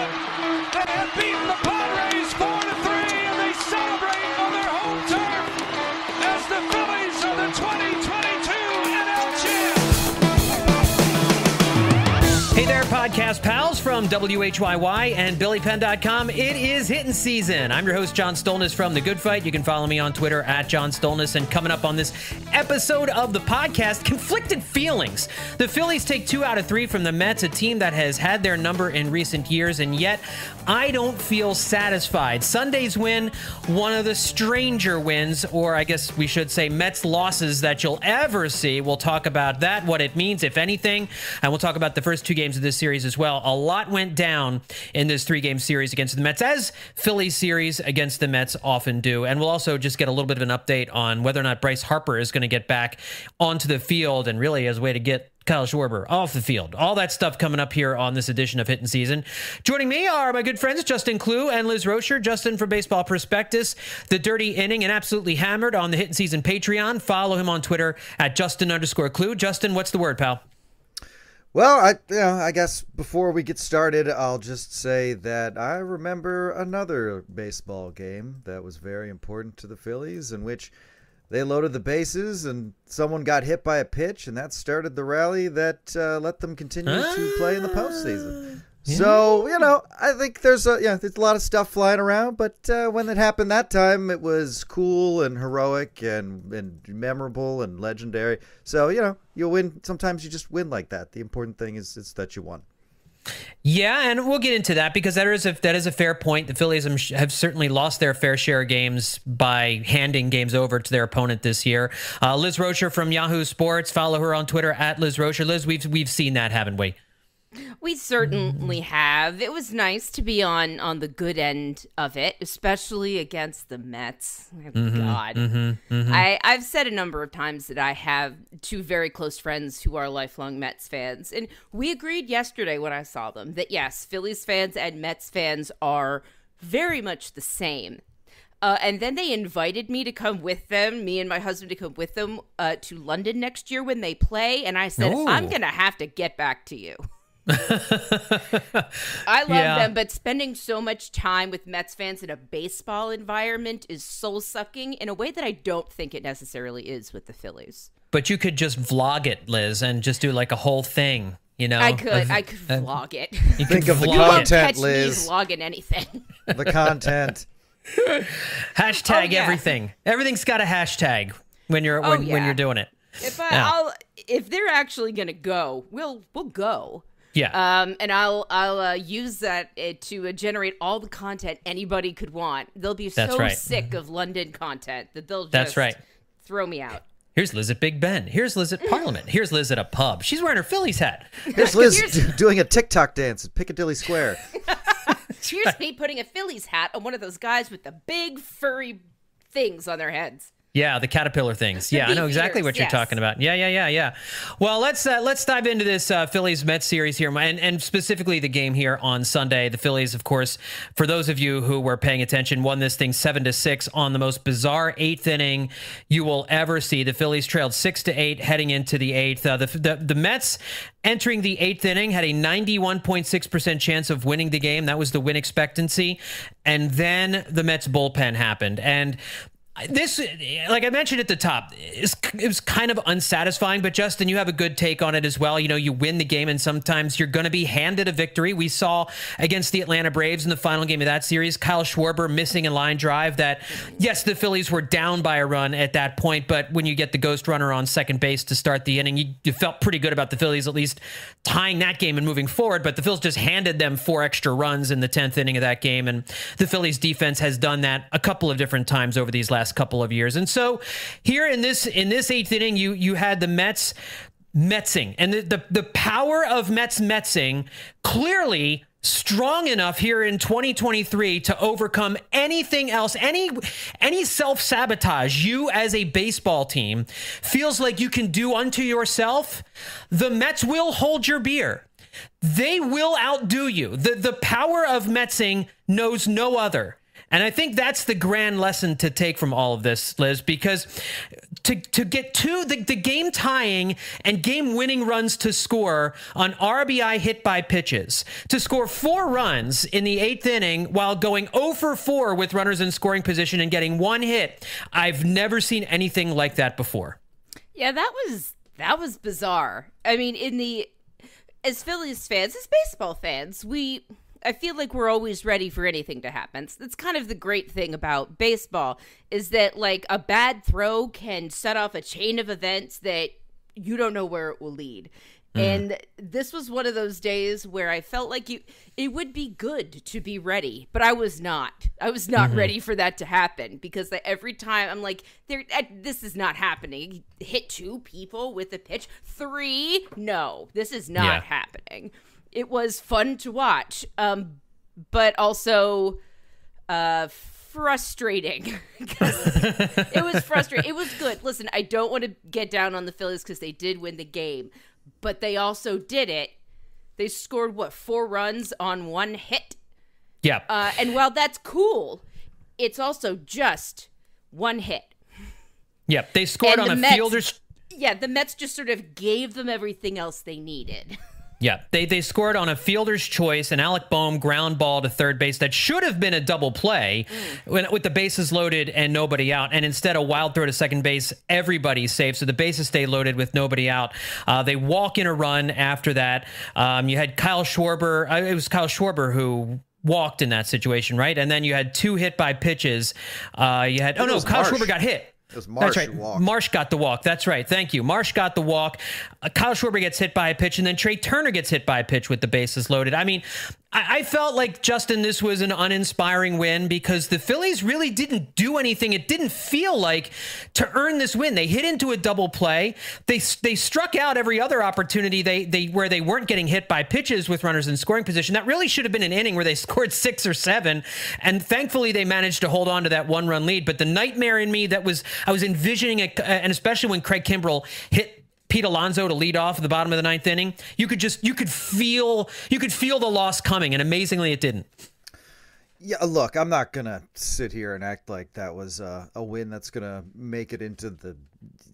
They have beaten the Padres 4-3, and they celebrate on their home turf as the Phillies are the 2022 NL champs. Hey there, podcast pals from WHYY and BillyPenn.com. It is Hittin season. I'm your host, John Stolnis from The Good Phight. You can follow me on Twitter at John Stolnis. And coming up on this episode of the podcast, conflicted feelings. The Phillies take 2 out of 3 from the Mets, a team that has had their number in recent years, and yet I don't feel satisfied. Sunday's win, one of the stranger wins, or I guess we should say Mets losses that you'll ever see. We'll talk about that, what it means, if anything, and we'll talk about the first 2 games of this series as well. A lot went down in this 3-game series against the Mets, as Phillies series against the Mets often do. And we'll also just get a little bit of an update on whether or not Bryce Harper is going to get back onto the field, and really as a way to get Kyle Schwarber off the field. All that stuff coming up here on this edition of Hittin Season. Joining me are my good friends Justin Klugh and Liz Roscher. Justin from Baseball Prospectus, The Dirty Inning, and Absolutely Hammered on the Hittin Season Patreon. Follow him on Twitter at Justin_Klugh. Justin, what's the word, pal? Well, I guess before we get started, I'll just say that I remember another baseball game that was very important to the Phillies, in which they loaded the bases and someone got hit by a pitch, and that started the rally that let them continue to play in the postseason. Yeah. So, I think there's a lot of stuff flying around, but when it happened that time, it was cool and heroic and memorable and legendary. So, you'll win. Sometimes you just win like that. The important thing is that you won. Yeah, and we'll get into that because that is a fair point. The Phillies have certainly lost their fair share of games by handing games over to their opponent this year. Liz Roscher from Yahoo Sports. Follow her on Twitter at Liz Roscher. Liz, we've seen that, haven't we? We certainly have. It was nice to be on the good end of it, especially against the Mets. Oh, God. I've said a number of times that I have 2 very close friends who are lifelong Mets fans, and we agreed yesterday when I saw them that, yes, Phillies fans and Mets fans are very much the same. And then they invited me to come with them, me and my husband to come with them to London next year when they play, and I said, I'm going to have to get back to you. I love them, but spending so much time with Mets fans in a baseball environment is soul-sucking in a way that I don't think it necessarily is with the Phillies. But you could just vlog it, Liz, and just do like a whole thing, I could vlog it. You think of the you content, won't catch Liz. me vlogging anything. The content. Hashtag everything. Everything's got a hashtag when you're doing it. If they're actually gonna go, we'll go. Yeah. And I'll use that to generate all the content anybody could want. They'll be sick of London content that they'll just throw me out. Here's Liz at Big Ben. Here's Liz at Parliament. Here's Liz at a pub. She's wearing her Phillies hat. Here's Liz doing a TikTok dance at Piccadilly Square. Here's me putting a Phillies hat on one of those guys with the big furry things on their heads. Yeah, the caterpillar things. Yeah, I know exactly what you're talking about. Yeah. Well, let's dive into this Phillies-Mets series here, and specifically the game here on Sunday. The Phillies, of course, for those of you who were paying attention, won this thing 7-6 on the most bizarre 8th inning you will ever see. The Phillies trailed 6-8 heading into the 8th. The Mets entering the 8th inning had a 91.6% chance of winning the game. That was the win expectancy. And then the Mets bullpen happened. And this, like I mentioned at the top, it was kind of unsatisfying, but Justin, you have a good take on it as well. You win the game, and sometimes you're going to be handed a victory. We saw against the Atlanta Braves in the final game of that series, Kyle Schwarber missing a line drive that, yes, the Phillies were down by a run at that point, but when you get the ghost runner on second base to start the inning, you felt pretty good about the Phillies at least tying that game and moving forward, but the Phillies just handed them 4 extra runs in the 10th inning of that game, and the Phillies defense has done that a couple of different times over these last couple of years. And so here in this 8th inning, you had the Mets Metsing, and the power of Mets Metsing clearly strong enough here in 2023 to overcome anything else, any self-sabotage you as a baseball team feels like you can do unto yourself. The Mets will hold your beer. They will outdo you. The power of Metsing knows no other. And I think that's the grand lesson to take from all of this, Liz, because to get the game tying and game winning runs to score on RBI hit by pitches, to score 4 runs in the 8th inning while going 0 for 4 with runners in scoring position and getting 1 hit. I've never seen anything like that before. Yeah, that was bizarre. I mean, as Phillies fans, as baseball fans, I feel like we're always ready for anything to happen. That's kind of the great thing about baseball, is that like a bad throw can set off a chain of events that you don't know where it will lead. And this was one of those days where I felt like it would be good to be ready, but I was not. I was not ready for that to happen, because every time I'm like, this is not happening. Hit 2 people with a pitch. 3? No, this is not happening. It was fun to watch, but also frustrating. It was frustrating. It was good. Listen, I don't want to get down on the Phillies because they did win the game, but they also did it. They scored, 4 runs on 1 hit? Yeah. And while that's cool, it's also just 1 hit. Yeah, they scored on a fielder's... Yeah, the Mets just sort of gave them everything else they needed. Yeah, they scored on a fielder's choice, an Alec Boehm ground ball to third base that should have been a double play with the bases loaded and nobody out. And instead, a wild throw to second base, everybody's safe. So the bases stay loaded with nobody out. They walk in a run after that. You had Kyle Schwarber. It was Kyle Schwarber who walked in that situation, right? And then you had 2 hit by pitches. Kyle Schwarber got hit. It was Marsh. That's right. Marsh got the walk. That's right. Thank you. Marsh got the walk. Kyle Schwarber gets hit by a pitch, and then Trey Turner gets hit by a pitch with the bases loaded. I mean, I felt like, Justin, this was an uninspiring win because the Phillies really didn't do anything. It didn't feel like to earn this win. They hit into a double play. They struck out every other opportunity where they weren't getting hit by pitches with runners in scoring position. That really should have been an inning where they scored 6 or 7, and thankfully they managed to hold on to that 1-run lead. But the nightmare in me I was envisioning it, and especially when Craig Kimbrell hit Pete Alonso to lead off at the bottom of the 9th inning, you could feel the loss coming, and amazingly it didn't. Yeah, look, I'm not gonna sit here and act like that was a win that's gonna make it into the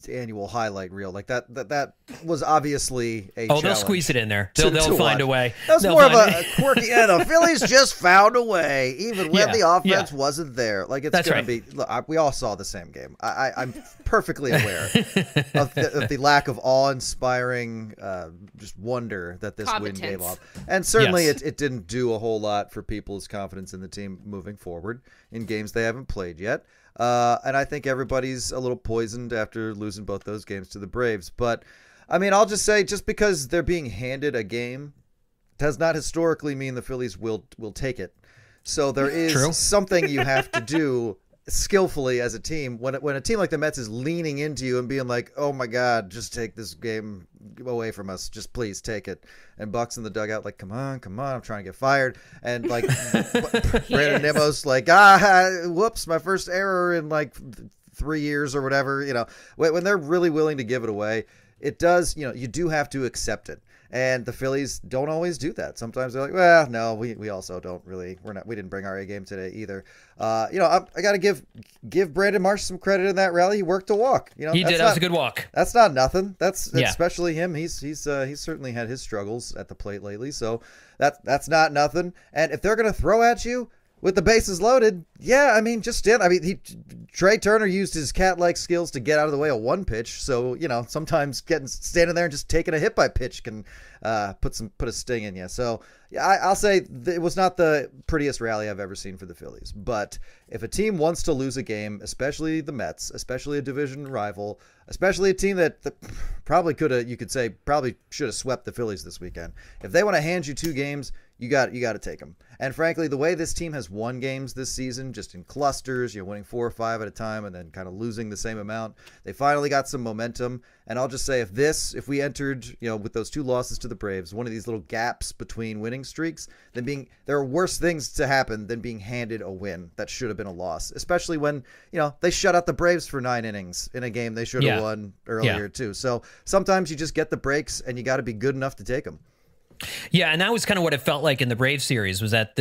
annual highlight reel. Like that was obviously a challenge. They'll squeeze it in there. They'll find a way. That was more of a quirky. Yeah, the Phillies just found a way, even when the offense wasn't there. Like it's gonna be. Look, we all saw the same game. I'm perfectly aware of the lack of awe-inspiring just wonder that this win gave off, and certainly it didn't do a whole lot for people's confidence in the team moving forward in games they haven't played yet. And I think everybody's a little poisoned after losing both those games to the Braves. But, I mean, I'll just say, just because they're being handed a game does not historically mean the Phillies will take it. So there is something you have to do skillfully as a team when a team like the Mets is leaning into you and being like, oh my God, just take this game away from us, just please take it. And Buck's in the dugout like, come on, I'm trying to get fired. And like Brandon Nimmo's like, whoops, my first error in like 3 years or whatever. You know, when they're really willing to give it away, it does, you do have to accept it. And the Phillies don't always do that. Sometimes they're like, well, no, we also don't really, we didn't bring our A game today either. I got to give Brandon Marsh some credit in that rally. He worked a walk. He did. That was a good walk. That's not nothing. That's especially him. He's certainly had his struggles at the plate lately. So that's not nothing. And if they're going to throw at you with the bases loaded, I mean, just stand. I mean, Trey Turner used his cat-like skills to get out of the way of one pitch. So, sometimes standing there and just taking a hit by pitch can put a sting in you. So, I'll say it was not the prettiest rally I've ever seen for the Phillies. But if a team wants to lose a game, especially the Mets, especially a division rival, especially a team that probably should have swept the Phillies this weekend. If they want to hand you 2 games, you got to take them. And frankly, the way this team has won games this season, just in clusters, winning 4 or 5 at a time and then kind of losing the same amount, they finally got some momentum. And I'll just say, if we entered, with those 2 losses to the Braves, one of these little gaps between winning streaks, then there are worse things to happen than being handed a win that should have been a loss, especially when, they shut out the Braves for 9 innings in a game they should have won earlier too. So sometimes you just get the breaks and you got to be good enough to take them. Yeah, and that was kind of what it felt like in the Braves series, was that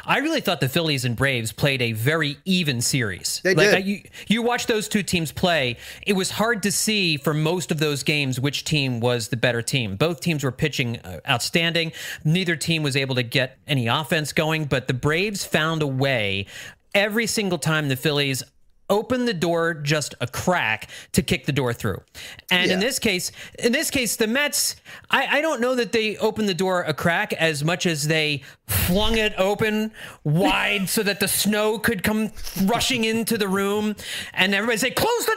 I really thought the Phillies and Braves played a very even series. They did. You watch those two teams play, it was hard to see for most of those games which team was the better team. Both teams were pitching outstanding. Neither team was able to get any offense going, but the Braves found a way every single time the Phillies open the door just a crack to kick the door through. And in this case, the Mets, I don't know that they opened the door a crack as much as they flung it open wide so that the snow could come rushing into the room, and everybody say, close the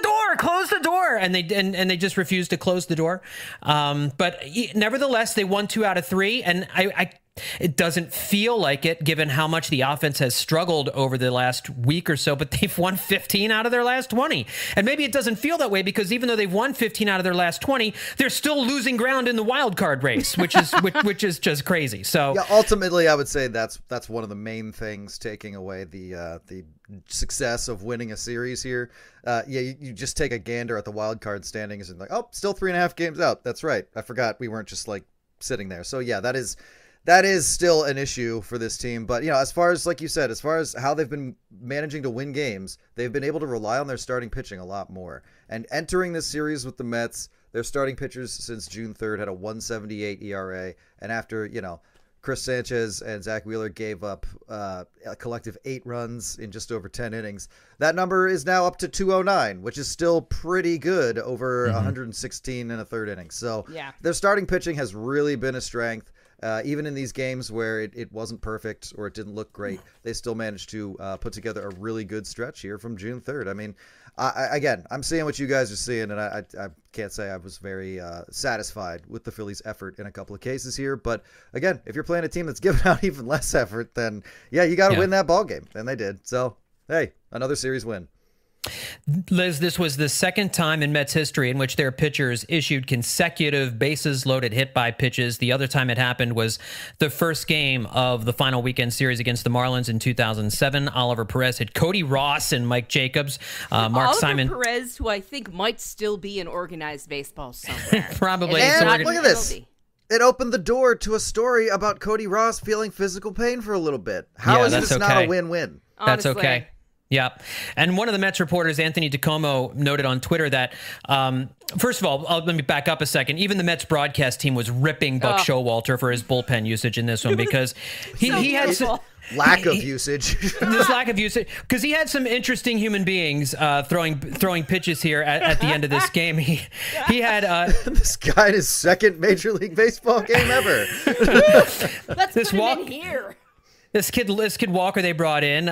door. And they just refused to close the door. But nevertheless, they won 2 out of 3. And it doesn't feel like it, given how much the offense has struggled over the last week or so, but they've won 15 out of their last 20. And maybe it doesn't feel that way because even though they've won 15 out of their last 20, they're still losing ground in the wild card race, which is just crazy. So yeah, ultimately, I would say that's one of the main things taking away the success of winning a series here. You just take a gander at the wild card standings and like, oh, still 3.5 games out. That's right. I forgot we weren't just like sitting there. So yeah, that is still an issue for this team. But, as far as, like you said, as far as how they've been managing to win games, they've been able to rely on their starting pitching a lot more. And entering this series with the Mets, their starting pitchers since June 3rd had a 1.78 ERA. And after, Chris Sanchez and Zach Wheeler gave up a collective 8 runs in just over 10 innings, that number is now up to 209, which is still pretty good over 116 in a third inning. So their starting pitching has really been a strength. Even in these games where it wasn't perfect or it didn't look great, they still managed to put together a really good stretch here from June 3rd. I mean, again, I'm seeing what you guys are seeing, and I can't say I was very satisfied with the Phillies' effort in a couple of cases here. But again, if you're playing a team that's giving out even less effort, then you got to win that ball game, and they did. So, hey, another series win. Liz, this was the second time in Mets history in which their pitchers issued consecutive bases-loaded hit-by pitches. The other time it happened was the first game of the final weekend series against the Marlins in 2007. Oliver Perez hit Cody Ross and Mike Jacobs. Oliver Simon Perez, who I think might still be in organized baseball somewhere. Probably. And look at this. It opened the door to a story about Cody Ross feeling physical pain for a little bit. How is this not a win-win? That's okay. Yeah. And one of the Mets reporters, Anthony DiComo, noted on Twitter that, first of all, let me back up a second. Even the Mets broadcast team was ripping Buck Showalter for his bullpen usage in this one because he had some lack of usage. This lack of usage, because he had some interesting human beings throwing pitches here at the end of this game. He had this guy in his second Major League Baseball game ever. Let's put him in here. This kid Walker they brought in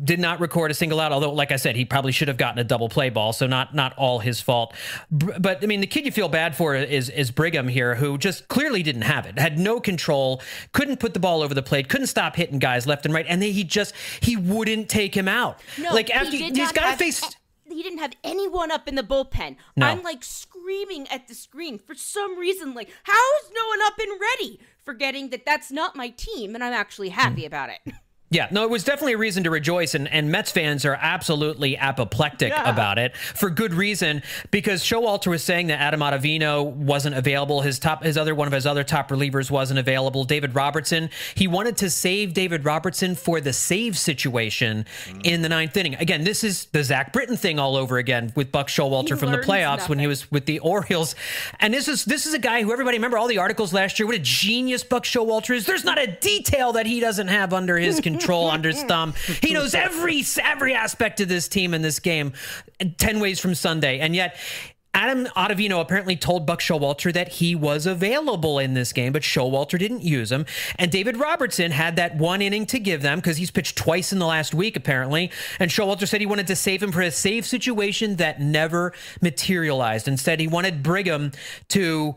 did not record a single out, although, like I said, he probably should have gotten a double play ball, so not all his fault. But, I mean, the kid you feel bad for is Brigham here, who just clearly didn't have it, had no control, couldn't put the ball over the plate, couldn't stop hitting guys left and right, and then he wouldn't take him out. No, like after he's got to face... He didn't have anyone up in the bullpen. No. I'm like screaming at the screen for some reason, like, how is no one up and ready? Forgetting that that's not my team, and I'm actually happy about it. Yeah, no, it was definitely a reason to rejoice, and Mets fans are absolutely apoplectic about it for good reason, because Showalter was saying that Adam Ottavino wasn't available. One of his other top relievers wasn't available. David Robertson, he wanted to save David Robertson for the save situation in the 9th inning. Again, this is the Zach Britton thing all over again with Buck Showalter from the playoffs when he was with the Orioles. And this is a guy who everybody remember all the articles last year. What a genius Buck Showalter is. There's not a detail that he doesn't have under his control. Under his thumb. He knows every aspect of this team in this game 10 ways from Sunday. And yet Adam Ottavino apparently told Buck Showalter that he was available in this game, but Showalter didn't use him. And David Robertson had that one inning to give them because he's pitched twice in the last week, apparently. And Showalter said he wanted to save him for a save situation that never materialized. Instead, he wanted Brigham to,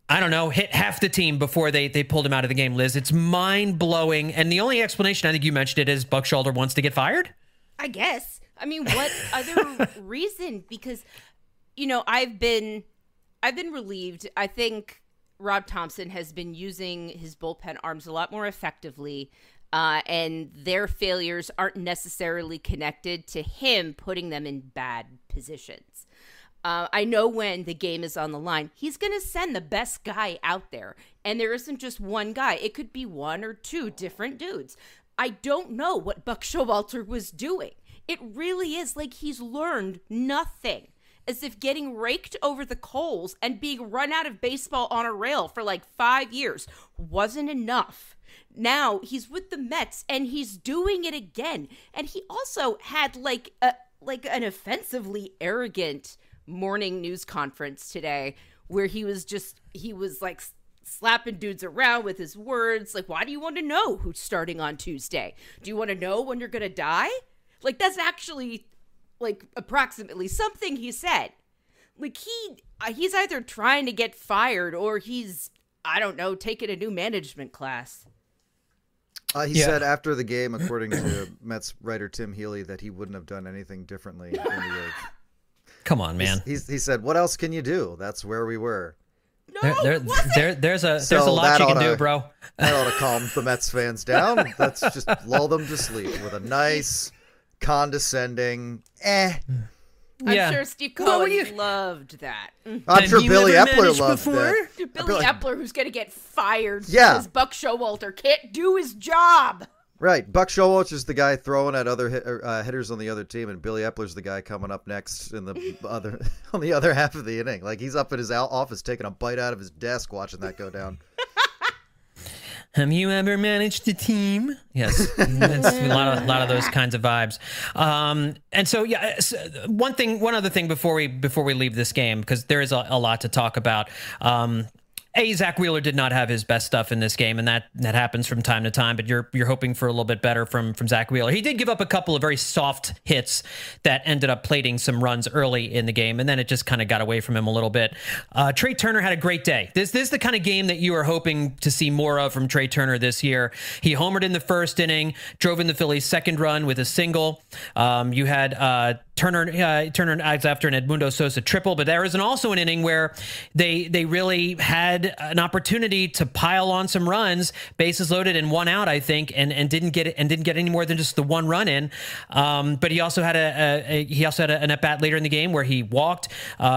I don't know, hit half the team before they pulled him out of the game, Liz. It's mind-blowing. And the only explanation, I think you mentioned it, is Buck Showalter wants to get fired? I guess. I mean, what other reason? Because, I've been relieved. I think Rob Thompson has been using his bullpen arms a lot more effectively, and their failures aren't necessarily connected to him putting them in bad positions. I know when the game is on the line, he's going to send the best guy out there. And there isn't just one guy. It could be one or two different dudes. I don't know what Buck Showalter was doing. It really is like he's learned nothing. As if getting raked over the coals and being run out of baseball on a rail for like 5 years wasn't enough. Now he's with the Mets and he's doing it again. And he also had like an offensively arrogant morning news conference today where he was like slapping dudes around with his words. Like, why do you want to know who's starting on Tuesday? Do you want to know when you're going to die? Like, that's actually like approximately something he said. Like he's either trying to get fired or he's, I don't know, taking a new management class. He said after the game, according to Mets writer Tim Healy, that he wouldn't have done anything differently in the eighth. Come on, man. He said, "What else can you do? That's where we were." No, there's a lot you can do, bro. That ought to calm the Mets fans down. Let's just lull them to sleep with a nice, condescending, I'm sure Steve Cohen loved that. I'm sure Billy Epler loved that. Dude, Billy Epler, who's going to get fired because Buck Showalter can't do his job. Right. Buck Showalter's the guy throwing at other hitters on the other team, and Billy Epler's the guy coming up next in the on the other half of the inning. Like, he's up at his office taking a bite out of his desk watching that go down. Have you ever managed a team? Yes, it's a lot of those kinds of vibes. And so, one other thing before we leave this game, because there is a lot to talk about. Zach Wheeler did not have his best stuff in this game, and that happens from time to time, but you're hoping for a little bit better from Zach Wheeler. He did give up a couple of very soft hits that ended up plating some runs early in the game, and then it just kind of got away from him a little bit. Trea Turner had a great day. This is the kind of game that you are hoping to see more of from Trea Turner this year. He homered in the first inning, drove in the Phillies' second run with a single. You had Turner after an Edmundo Sosa triple, but there was also an inning where they really had an opportunity to pile on some runs, bases loaded and one out, I think, and didn't get any more than just the one run in. But he also had an at bat later in the game where he walked,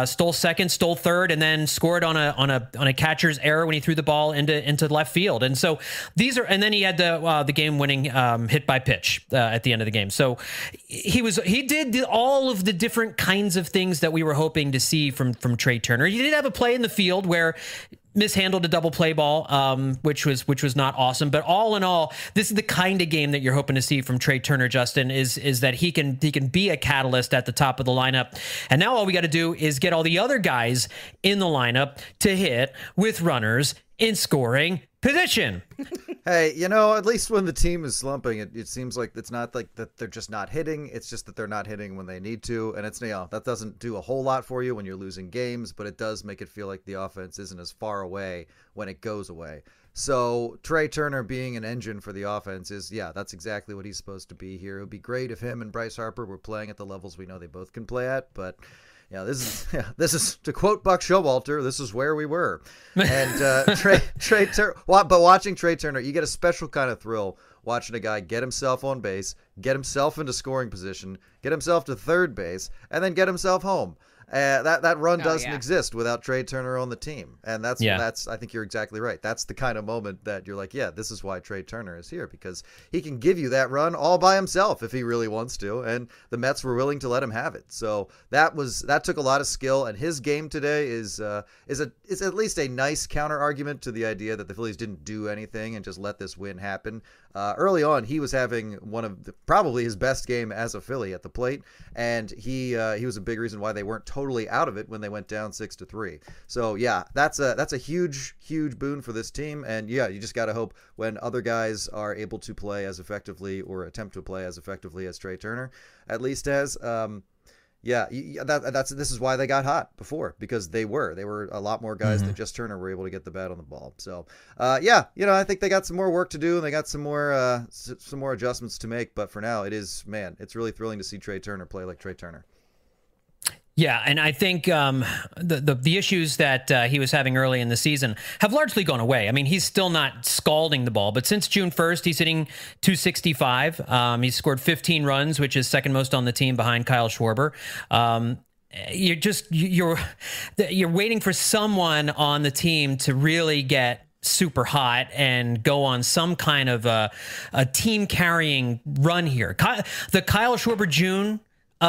stole second, stole third, and then scored on a catcher's error when he threw the ball into left field. And so and then he had the game winning hit by pitch at the end of the game. So he did all of the different kinds of things that we were hoping to see from Trea Turner. He did have a play in the field where mishandled a double play ball, which was not awesome. But all in all, this is the kind of game that you're hoping to see from Trea Turner, Justin, is that he can be a catalyst at the top of the lineup. And now all we got to do is get all the other guys in the lineup to hit with runners in scoring position. Hey, at least when the team is slumping, it seems like it's not like that they're just not hitting. It's just that they're not hitting when they need to. And it's, that doesn't do a whole lot for you when you're losing games, but it does make it feel like the offense isn't as far away when it goes away. So Trea Turner being an engine for the offense that's exactly what he's supposed to be here. It would be great if him and Bryce Harper were playing at the levels we know they both can play at, but this is to quote Buck Showalter, this is where we were. And Trea Turner, but watching Trea Turner, you get a special kind of thrill watching a guy get himself on base, get himself into scoring position, get himself to third base, and then get himself home. That run doesn't exist without Trea Turner on the team. And that's I think you're exactly right. That's the kind of moment that you're like, this is why Trea Turner is here, because he can give you that run all by himself if he really wants to. And the Mets were willing to let him have it. So that took a lot of skill. And his game today is at least a nice counter argument to the idea that the Phillies didn't do anything and just let this win happen. Early on, he was having one of probably his best game as a Philly at the plate, and he was a big reason why they weren't totally out of it when they went down 6-3. So that's a huge boon for this team, and you just got to hope when other guys are able to play as effectively or attempt to play as effectively as Trea Turner at least has. This is why they got hot before, because they were a lot more guys than just Turner were able to get the bat on the ball. So, I think they got some more work to do and they got some more adjustments to make. But for now, it's really thrilling to see Trea Turner play like Trea Turner. Yeah, and I think the issues that he was having early in the season have largely gone away. I mean, he's still not scalding the ball, but since June 1st, he's hitting .265. He's scored 15 runs, which is second most on the team behind Kyle Schwarber. you're waiting for someone on the team to really get super hot and go on some kind of a team carrying run here. The Kyle Schwarber Jr.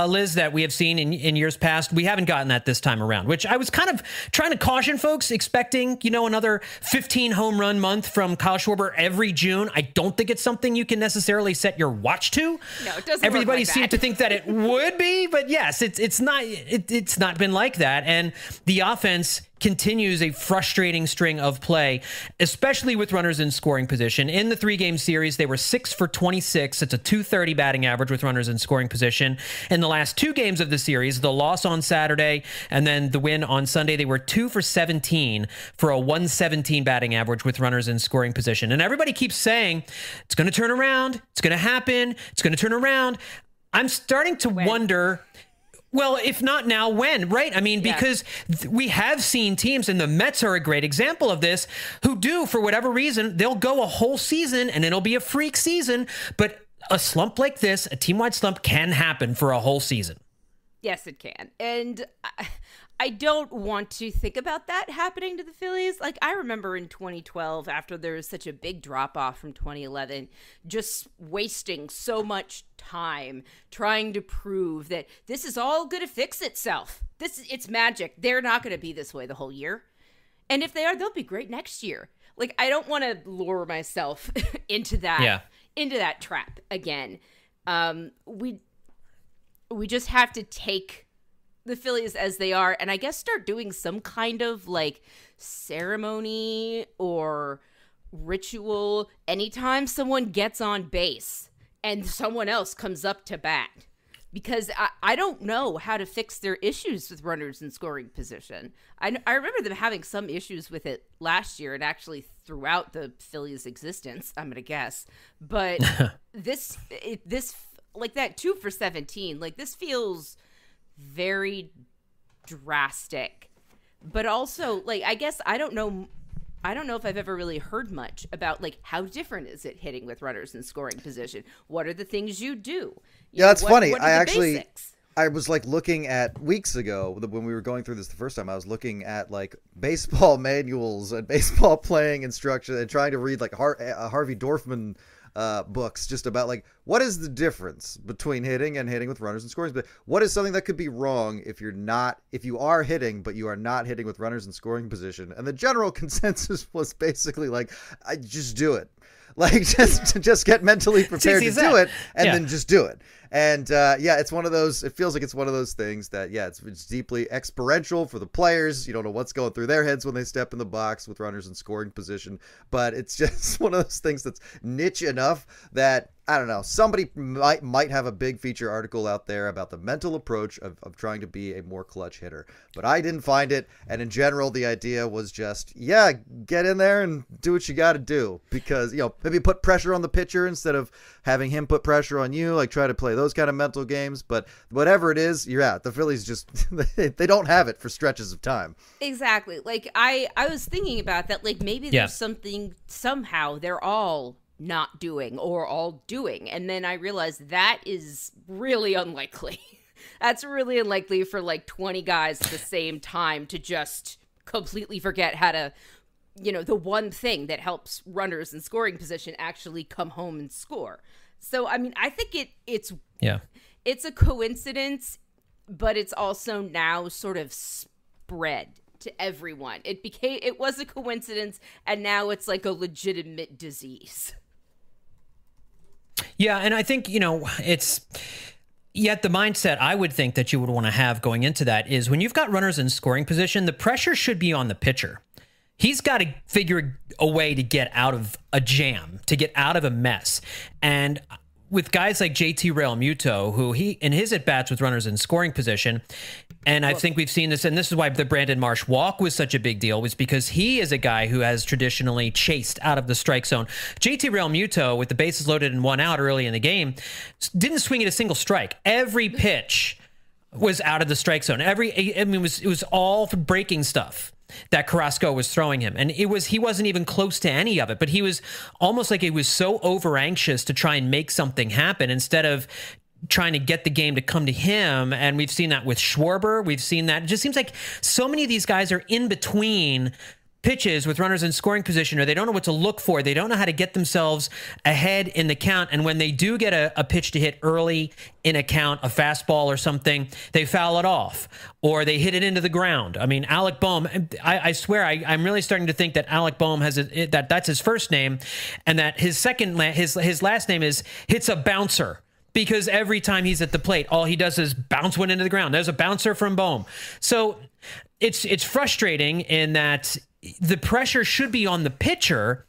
Liz, that we have seen in years past, we haven't gotten that this time around, which I was kind of trying to caution folks, expecting, another 15 home run month from Kyle Schwarber every June. I don't think it's something you can necessarily set your watch to. No, it doesn't. Everybody work like seemed that. to think that it would be, but yes, it's not been like that. And the offense continues a frustrating string of play, especially with runners in scoring position. In the 3-game series, they were 6 for 26. It's a .230 batting average with runners in scoring position. In the last 2 games of the series, the loss on Saturday and then the win on Sunday, they were 2 for 17 for a .117 batting average with runners in scoring position. And everybody keeps saying, it's going to turn around. It's going to happen. It's going to turn around. I'm starting to wonder... Well, if not now, when, right? I mean, because we have seen teams, and the Mets are a great example of this, who do, for whatever reason, they'll go a whole season and it'll be a freak season. But a slump like this, a team-wide slump, can happen for a whole season. Yes, it can. And I don't want to think about that happening to the Phillies. Like, I remember in 2012, after there was such a big drop-off from 2011, just wasting so much time trying to prove that this is all going to fix itself. It's magic. They're not going to be this way the whole year. And if they are, they'll be great next year. Like, I don't want to lure myself into that trap again. We just have to take the Phillies as they are, and I guess start doing some kind of like ceremony or ritual anytime someone gets on base and someone else comes up to bat, because I don't know how to fix their issues with runners in scoring position. I remember them having some issues with it last year and actually throughout the Phillies' existence, I'm going to guess. But this like that 2 for 17, like this feels very drastic, but also like, I guess I don't know if I've ever really heard much about like how different is it hitting with runners in scoring position. What are the things you do? That's funny. What are the basics? I was like looking at weeks ago when we were going through this the first time, I was looking at like baseball manuals and baseball playing instruction and trying to read like Harvey Dorfman books just about like, what is the difference between hitting and hitting with runners and scoring? But what is something that could be wrong if you are hitting, but you are not hitting with runners in scoring position? And the general consensus was basically like, I just do it. Like just get mentally prepared to do it and then just do it. And it's one of those, it feels like it's one of those things that, it's deeply experiential for the players. You don't know what's going through their heads when they step in the box with runners in scoring position, but it's just one of those things that's niche enough that, I don't know, somebody might have a big feature article out there about the mental approach of trying to be a more clutch hitter. But I didn't find it. And in general, the idea was just, get in there and do what you got to do. Because, maybe put pressure on the pitcher instead of having him put pressure on you. Like, try to play those kind of mental games. But whatever it is, you're out. The Phillies just, they don't have it for stretches of time. Exactly. Like, I was thinking about that. Like, maybe there's something, somehow they're all not doing or all doing, and then I realized that is really unlikely. That's really unlikely for like 20 guys at the same time to just completely forget how to, the one thing that helps runners in scoring position actually come home and score. So I mean, I think it's a coincidence, but it's also now sort of spread to everyone. It was a coincidence, and now it's like a legitimate disease. Yeah, and I think, it's... Yet the mindset I would think that you would want to have going into that is when you've got runners in scoring position, the pressure should be on the pitcher. He's got to figure a way to get out of a jam, to get out of a mess. And with guys like JT Realmuto, who in his at-bats with runners in scoring position, and I think we've seen this, and this is why the Brandon Marsh walk was such a big deal, was because he is a guy who has traditionally chased out of the strike zone. JT Realmuto, with the bases loaded and 1 out early in the game, didn't swing at a single strike. Every pitch was out of the strike zone. It was all for breaking stuff that Carrasco was throwing him. And he wasn't even close to any of it, but he was almost like he was so over anxious to try and make something happen instead of trying to get the game to come to him. And we've seen that with Schwarber. We've seen that. It just seems like so many of these guys are in between pitches with runners in scoring position, or they don't know what to look for. They don't know how to get themselves ahead in the count. And when they do get a pitch to hit early in a count, a fastball or something, they foul it off or they hit it into the ground. I mean, Alec Bohm, I swear, I'm really starting to think that Alec Bohm has that's his first name, and that his last name is hits a bouncer. Because every time he's at the plate, all he does is bounce one into the ground. There's a bouncer from Bohm. So it's frustrating in that the pressure should be on the pitcher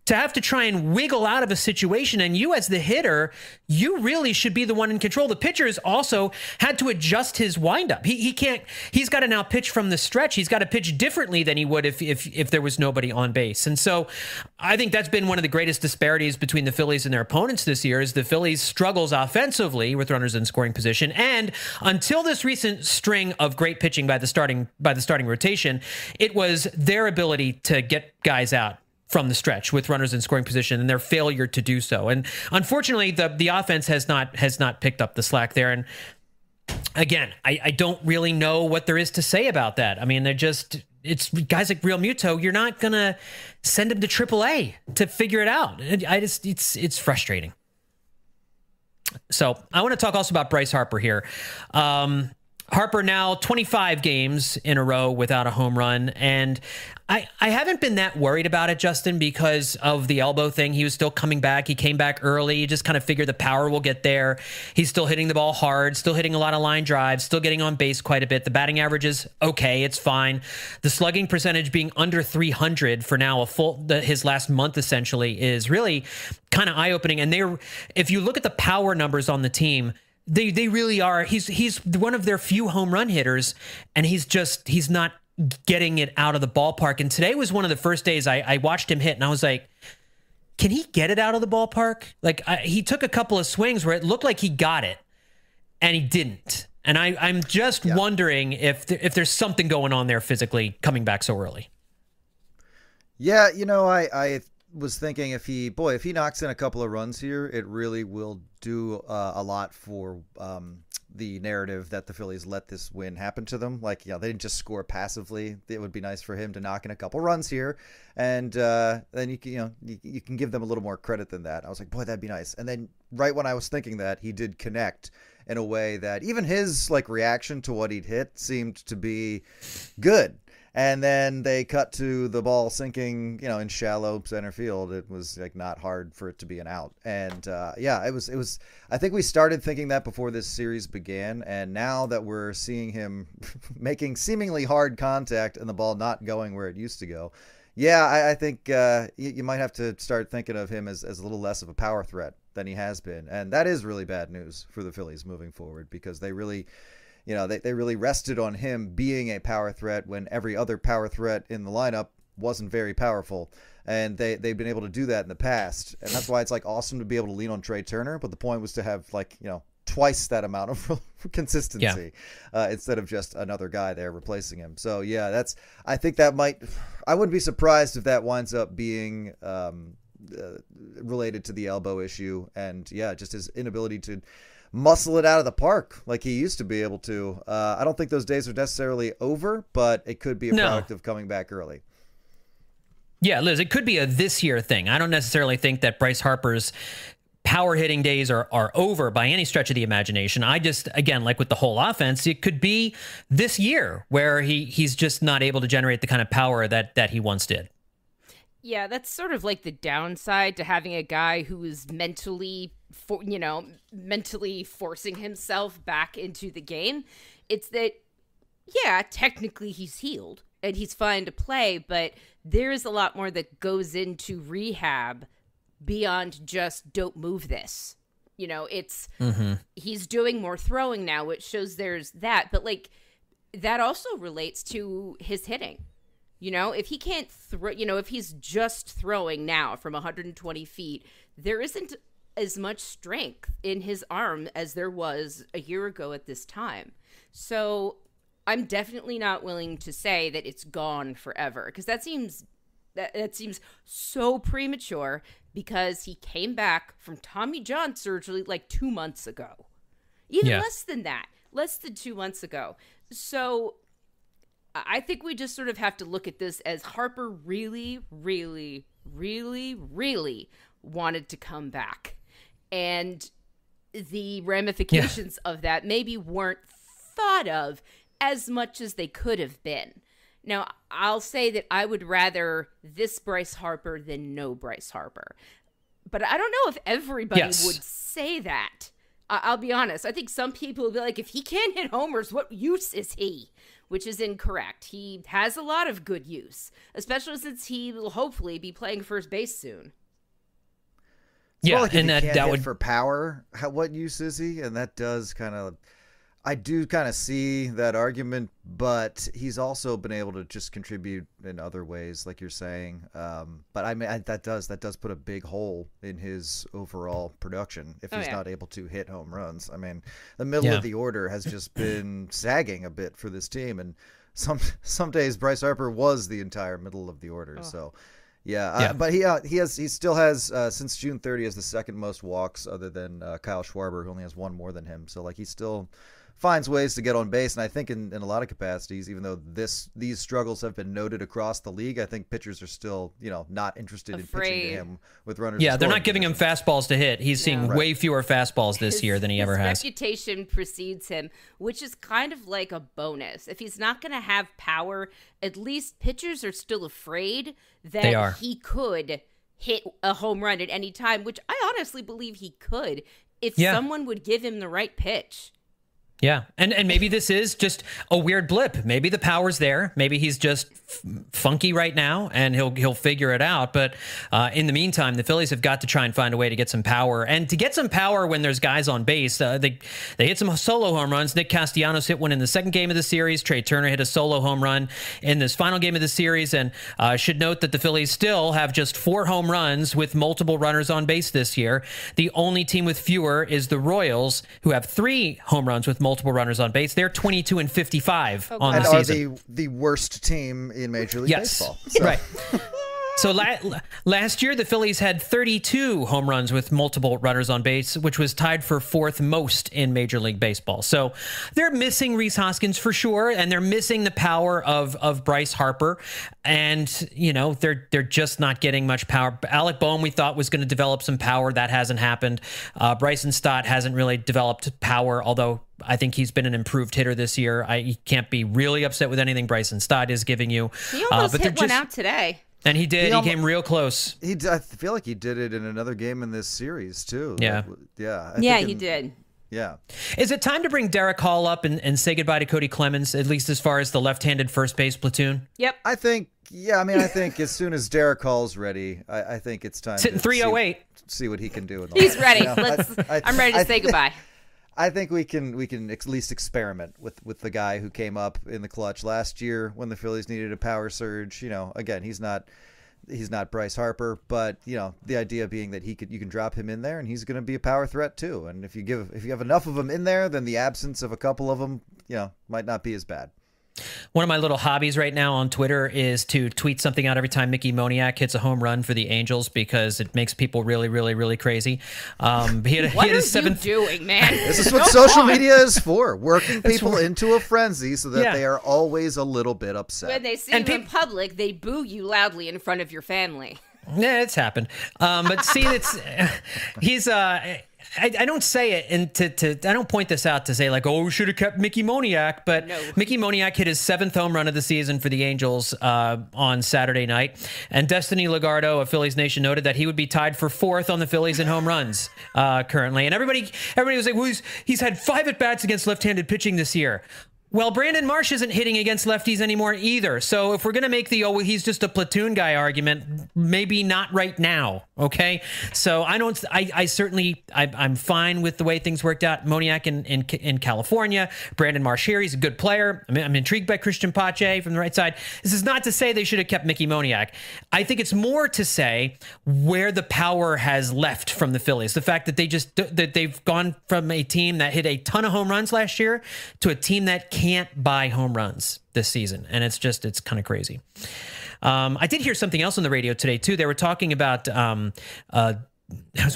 to have to try and wiggle out of a situation. And you as the hitter, you really should be the one in control. The pitcher has also had to adjust his windup. He's got to now pitch from the stretch. He's got to pitch differently than he would if there was nobody on base. And so I think that's been one of the greatest disparities between the Phillies and their opponents this year is the Phillies struggles offensively with runners in scoring position. And until this recent string of great pitching by the starting rotation, it was their ability to get guys out from the stretch with runners in scoring position and their failure to do so. And unfortunately, the offense has not picked up the slack there. And again, I don't really know what there is to say about that. I mean, it's guys like Real Muto, you're not going to send him to AAA to figure it out. It's frustrating. So I want to talk also about Bryce Harper here. Harper now 25 games in a row without a home run. And I haven't been that worried about it, Justin, because of the elbow thing. He was still coming back. He came back early. You just kind of figured the power will get there. He's still hitting the ball hard, still hitting a lot of line drives, still getting on base quite a bit. The batting average is okay. It's fine. The slugging percentage being under 300 for now, his last month essentially, is really kind of eye-opening. And if you look at the power numbers on the team, they really are. He's one of their few home run hitters, and he's not getting it out of the ballpark. And today was one of the first days I watched him hit, and I was like, can he get it out of the ballpark? Like he took a couple of swings where it looked like he got it, and he didn't. And I'm just wondering if there's something going on there physically coming back so early. Yeah, I was thinking if he knocks in a couple of runs here, it really will do a lot for the narrative that the Phillies let this win happen to them. Like, they didn't just score passively. It would be nice for him to knock in a couple runs here, and then you can give them a little more credit than that. I was like, boy, that'd be nice. And then right when I was thinking that, he did connect in a way that even his reaction to what he'd hit seemed to be good. And then they cut to the ball sinking, in shallow center field. It was not hard for it to be an out. And it was. I think we started thinking that before this series began, and now that we're seeing him making seemingly hard contact and the ball not going where it used to go, I think you might have to start thinking of him as a little less of a power threat than he has been, and that is really bad news for the Phillies moving forward because they really. They really rested on him being a power threat when every other power threat in the lineup wasn't very powerful. And they've been able to do that in the past. And that's why it's awesome to be able to lean on Trey Turner. But the point was to have twice that amount of consistency instead of just another guy there replacing him. So, I think that I wouldn't be surprised if that winds up being related to the elbow issue and just his inability to muscle it out of the park like he used to be able to. I don't think those days are necessarily over, but it could be a product of coming back early. Yeah, Liz, it could be a this year thing. I don't necessarily think that Bryce Harper's power hitting days are over by any stretch of the imagination. I just, again, like with the whole offense, it could be this year where he's just not able to generate the kind of power that he once did. Yeah, that's sort of like the downside to having a guy who is mentally forcing himself back into the game. It's that, technically he's healed and he's fine to play, but there's a lot more that goes into rehab beyond just don't move this. It's he's doing more throwing now, which shows there's that, but that also relates to his hitting. If he can't throw, if he's just throwing now from 120 feet, there isn't as much strength in his arm as there was a year ago at this time. So I'm definitely not willing to say that it's gone forever because that seems so premature because he came back from Tommy John surgery 2 months ago. even less than that, less than 2 months ago. So I think we just sort of have to look at this as Harper really, really, really, really wanted to come back. And the ramifications of that maybe weren't thought of as much as they could have been. Now, I'll say that I would rather this Bryce Harper than no Bryce Harper. But I don't know if everybody would say that. I'll be honest. I think some people will be like, if he can't hit homers, what use is he? Which is incorrect. He has a lot of good use, especially since he will hopefully be playing first base soon. Yeah, like and that would for power. What use is he? And that does I do kind of see that argument, but he's also been able to just contribute in other ways, like you're saying. But I mean, that does put a big hole in his overall production if he's not able to hit home runs. I mean, the middle of the order has just been sagging a bit for this team, and some days Bryce Harper was the entire middle of the order. So. But he still has since June 30 has the second most walks, other than Kyle Schwarber, who only has one more than him. So he still finds ways to get on base, and I think in a lot of capacities, even though these struggles have been noted across the league, I think pitchers are still not interested in pitching to him with runners. Yeah, they're not giving him fastballs to hit. He's seeing way fewer fastballs this year than he ever has. His reputation precedes him, which is kind of like a bonus. If he's not going to have power, at least pitchers are still afraid that he could hit a home run at any time, which I honestly believe he could if someone would give him the right pitch. Yeah, and maybe this is just a weird blip. Maybe the power's there. Maybe he's just funky right now, and he'll figure it out. But in the meantime, the Phillies have got to try and find a way to get some power. And to get some power when there's guys on base, they hit some solo home runs. Nick Castellanos hit one in the second game of the series. Trey Turner hit a solo home run in this final game of the series. And should note that the Phillies still have just 4 home runs with multiple runners on base this year. The only team with fewer is the Royals, who have 3 home runs with multiple runners on base. They're 22 and 55 on the season. Are the worst team in Major League Baseball. So. Right. So last year, the Phillies had 32 home runs with multiple runners on base, which was tied for 4th most in Major League Baseball. So they're missing Rhys Hoskins for sure, and they're missing the power of Bryce Harper. And, they're just not getting much power. Alec Boehm, we thought, was going to develop some power. That hasn't happened. Bryson Stott hasn't really developed power, although I think he's been an improved hitter this year. You can't be really upset with anything Bryson Stott is giving you. He almost hit one out today. And he did. He came real close. I feel like he did it in another game in this series, too. Yeah. He did. Yeah. Is it time to bring Derek Hall up and say goodbye to Cody Clemens, at least as far as the left-handed first base platoon? Yep. I think as soon as Derek Hall's ready, I think it's time to 308. See what he can do. He's ready. I'm ready to say goodbye. I think we can at least experiment with the guy who came up in the clutch last year when the Phillies needed a power surge. Again, he's not Bryce Harper, but the idea being that you can drop him in there and he's going to be a power threat too. And if you have enough of them in there, then the absence of a couple of them, might not be as bad. One of my little hobbies right now on Twitter is to tweet something out every time Mickey Moniak hits a home run for the Angels, because it makes people really, really, really crazy. What are you doing, man? This is what social media is for, working people into a frenzy so that they are always a little bit upset. When they see you in public, they boo you loudly in front of your family. Yeah, it's happened. But see, he's... I don't say it, and I don't point this out to say like, oh, we should have kept Mickey Moniak, but no. Mickey Moniak hit his 7th home run of the season for the Angels on Saturday night, and Destiny Legardo of Phillies Nation noted that he would be tied for 4th on the Phillies in home runs currently, and everybody was like, well, he's had 5 at-bats against left-handed pitching this year. Well, Brandon Marsh isn't hitting against lefties anymore either. So if we're going to make the, he's just a platoon guy argument, maybe not right now. Okay. So I'm fine with the way things worked out. Moniak in California, Brandon Marsh here. He's a good player. I'm intrigued by Christian Pache from the right side. This is not to say they should have kept Mickey Moniak. I think it's more to say where the power has left from the Phillies. The fact that they've gone from a team that hit a ton of home runs last year to a team that can't buy home runs this season. And it's kind of crazy. I did hear something else on the radio today too. They were talking about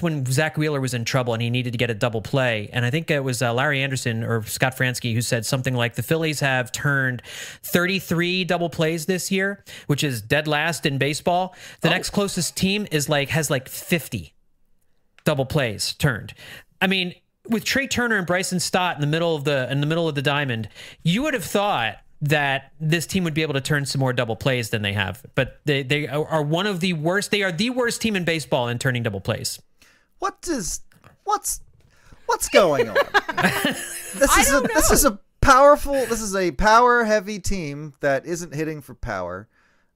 when Zach Wheeler was in trouble and he needed to get a double play. And I think it was Larry Anderson or Scott Fransky who said something like the Phillies have turned 33 double plays this year, which is dead last in baseball. The next closest team has 50 double plays turned. I mean, with Trey Turner and Bryson Stott in the middle of the diamond, you would have thought that this team would be able to turn some more double plays than they have. But they are one of the worst. They are the worst team in baseball in turning double plays. What's going on? This is a power heavy team that isn't hitting for power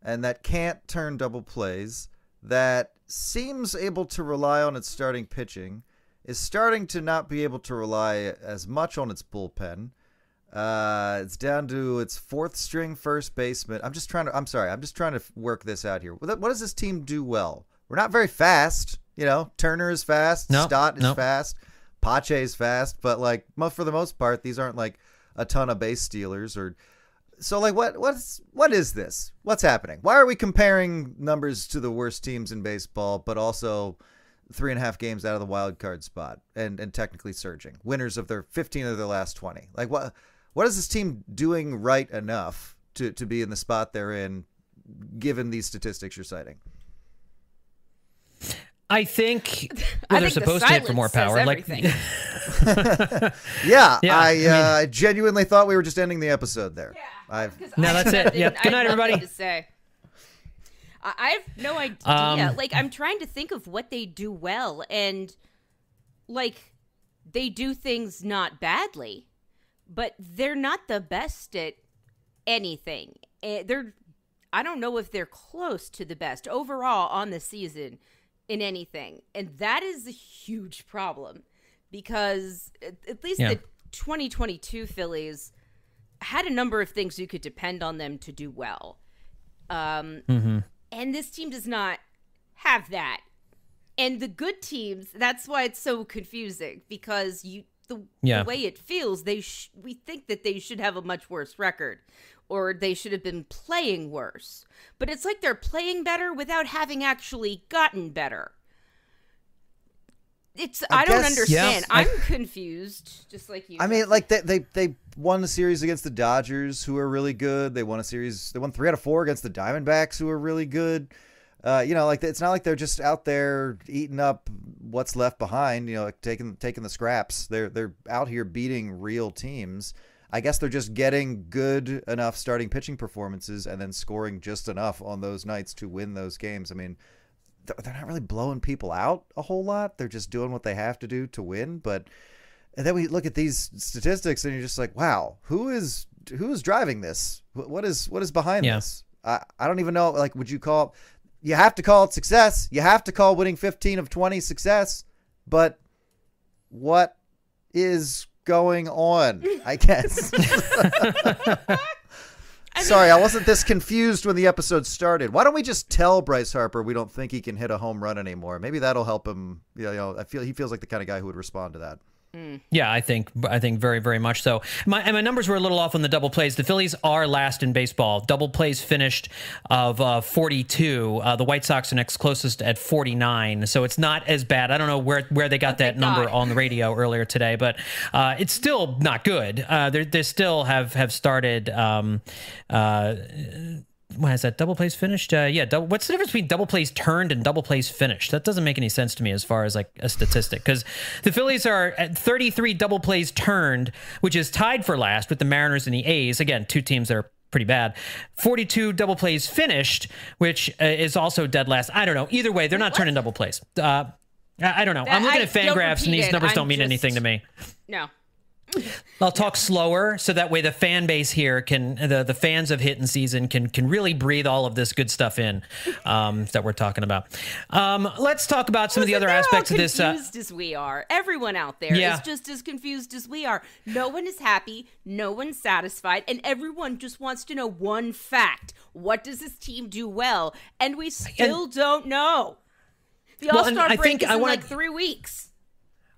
and that can't turn double plays, that seems able to rely on its starting pitching, is starting to not be able to rely as much on its bullpen. It's down to its fourth string first baseman. I'm just trying to work this out here. What does this team do well? We're not very fast. Turner is fast. Stott is fast. Pache is fast. But for the most part, these aren't a ton of base stealers so what is this? What's happening? Why are we comparing numbers to the worst teams in baseball, but also 3.5 games out of the wild card spot and technically surging, winners of their 15 of their last 20? What is this team doing right enough to be in the spot they're in, given these statistics you're citing? I think they're supposed to hit for more power. I genuinely thought we were just ending the episode there. Yeah, no, that's it. Yeah. Good night, everybody. To say. I have no idea. I'm trying to think of what they do well, and they do things not badly, but they're not the best at anything. I don't know if they're close to the best overall on the season in anything. And that is a huge problem because at least the 2022 Phillies had a number of things you could depend on them to do well. And this team does not have that. And the good teams, that's why it's so confusing, because the way it feels, we think that they should have a much worse record, or they should have been playing worse. But it's like they're playing better without having actually gotten better. I don't understand. I'm confused, just like you. I mean, they won the series against the Dodgers, who are really good. They won 3 out of 4 against the Diamondbacks, who are really good. It's not like they're just out there eating up what's left behind, taking the scraps. They're out here beating real teams. I guess they're just getting good enough starting pitching performances and then scoring just enough on those nights to win those games. I mean, they're not really blowing people out a whole lot. They're just doing what they have to do to win. And then we look at these statistics and you're just like, wow, who is driving this? What is behind this? I don't even know. Would you call? You have to call it success. You have to call winning 15 of 20 success. But what is going on, I guess? Sorry, I wasn't this confused when the episode started. Why don't we just tell Bryce Harper we don't think he can hit a home run anymore? Maybe that'll help him. I feel he feels like the kind of guy who would respond to that. Yeah, I think very, very much so. My numbers were a little off on the double plays. The Phillies are last in baseball. Double plays finished of 42. The White Sox are next closest at 49. So it's not as bad. I don't know where they got that number on the radio earlier today, but it's still not good. They still have started. What is that? Double plays finished? What's the difference between double plays turned and double plays finished? That doesn't make any sense to me as far as a statistic, because the Phillies are at 33 double plays turned, which is tied for last with the Mariners and the A's. Again, 2 teams that are pretty bad. 42 double plays finished, which is also dead last. I don't know. Either way, they're not turning double plays. I don't know. I'm looking at Fangraphs, and these numbers don't mean anything to me. No. I'll talk slower so that way the fan base here the fans of Hittin season can really breathe all of this good stuff in that we're talking about. Let's talk about some of the other aspects of this. Confused as we are, everyone out there is just as confused as we are. No one is happy, no one's satisfied, and everyone just wants to know one fact: what does this team do well? And we still don't know. The All-Star break is in 3 weeks.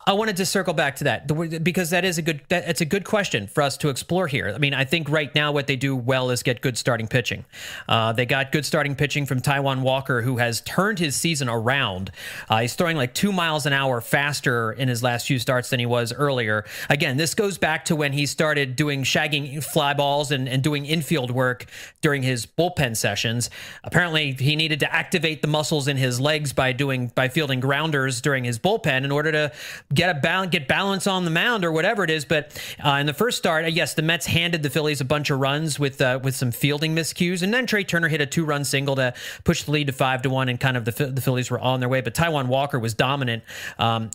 I wanted to circle back to that because it's a good question for us to explore here. I mean, I think right now what they do well is get good starting pitching. They got good starting pitching from Taijuan Walker, who has turned his season around. He's throwing like 2 miles an hour faster in his last few starts than he was earlier. Again, this goes back to when he started doing shagging fly balls and doing infield work during his bullpen sessions. Apparently, he needed to activate the muscles in his legs by fielding grounders during his bullpen in order to get balance on the mound or whatever it is. But in the first start, yes, the Mets handed the Phillies a bunch of runs with some fielding miscues, and then Trey Turner hit a 2-run single to push the lead to 5-1, and kind of the Phillies were on their way. But Taijuan Walker was dominant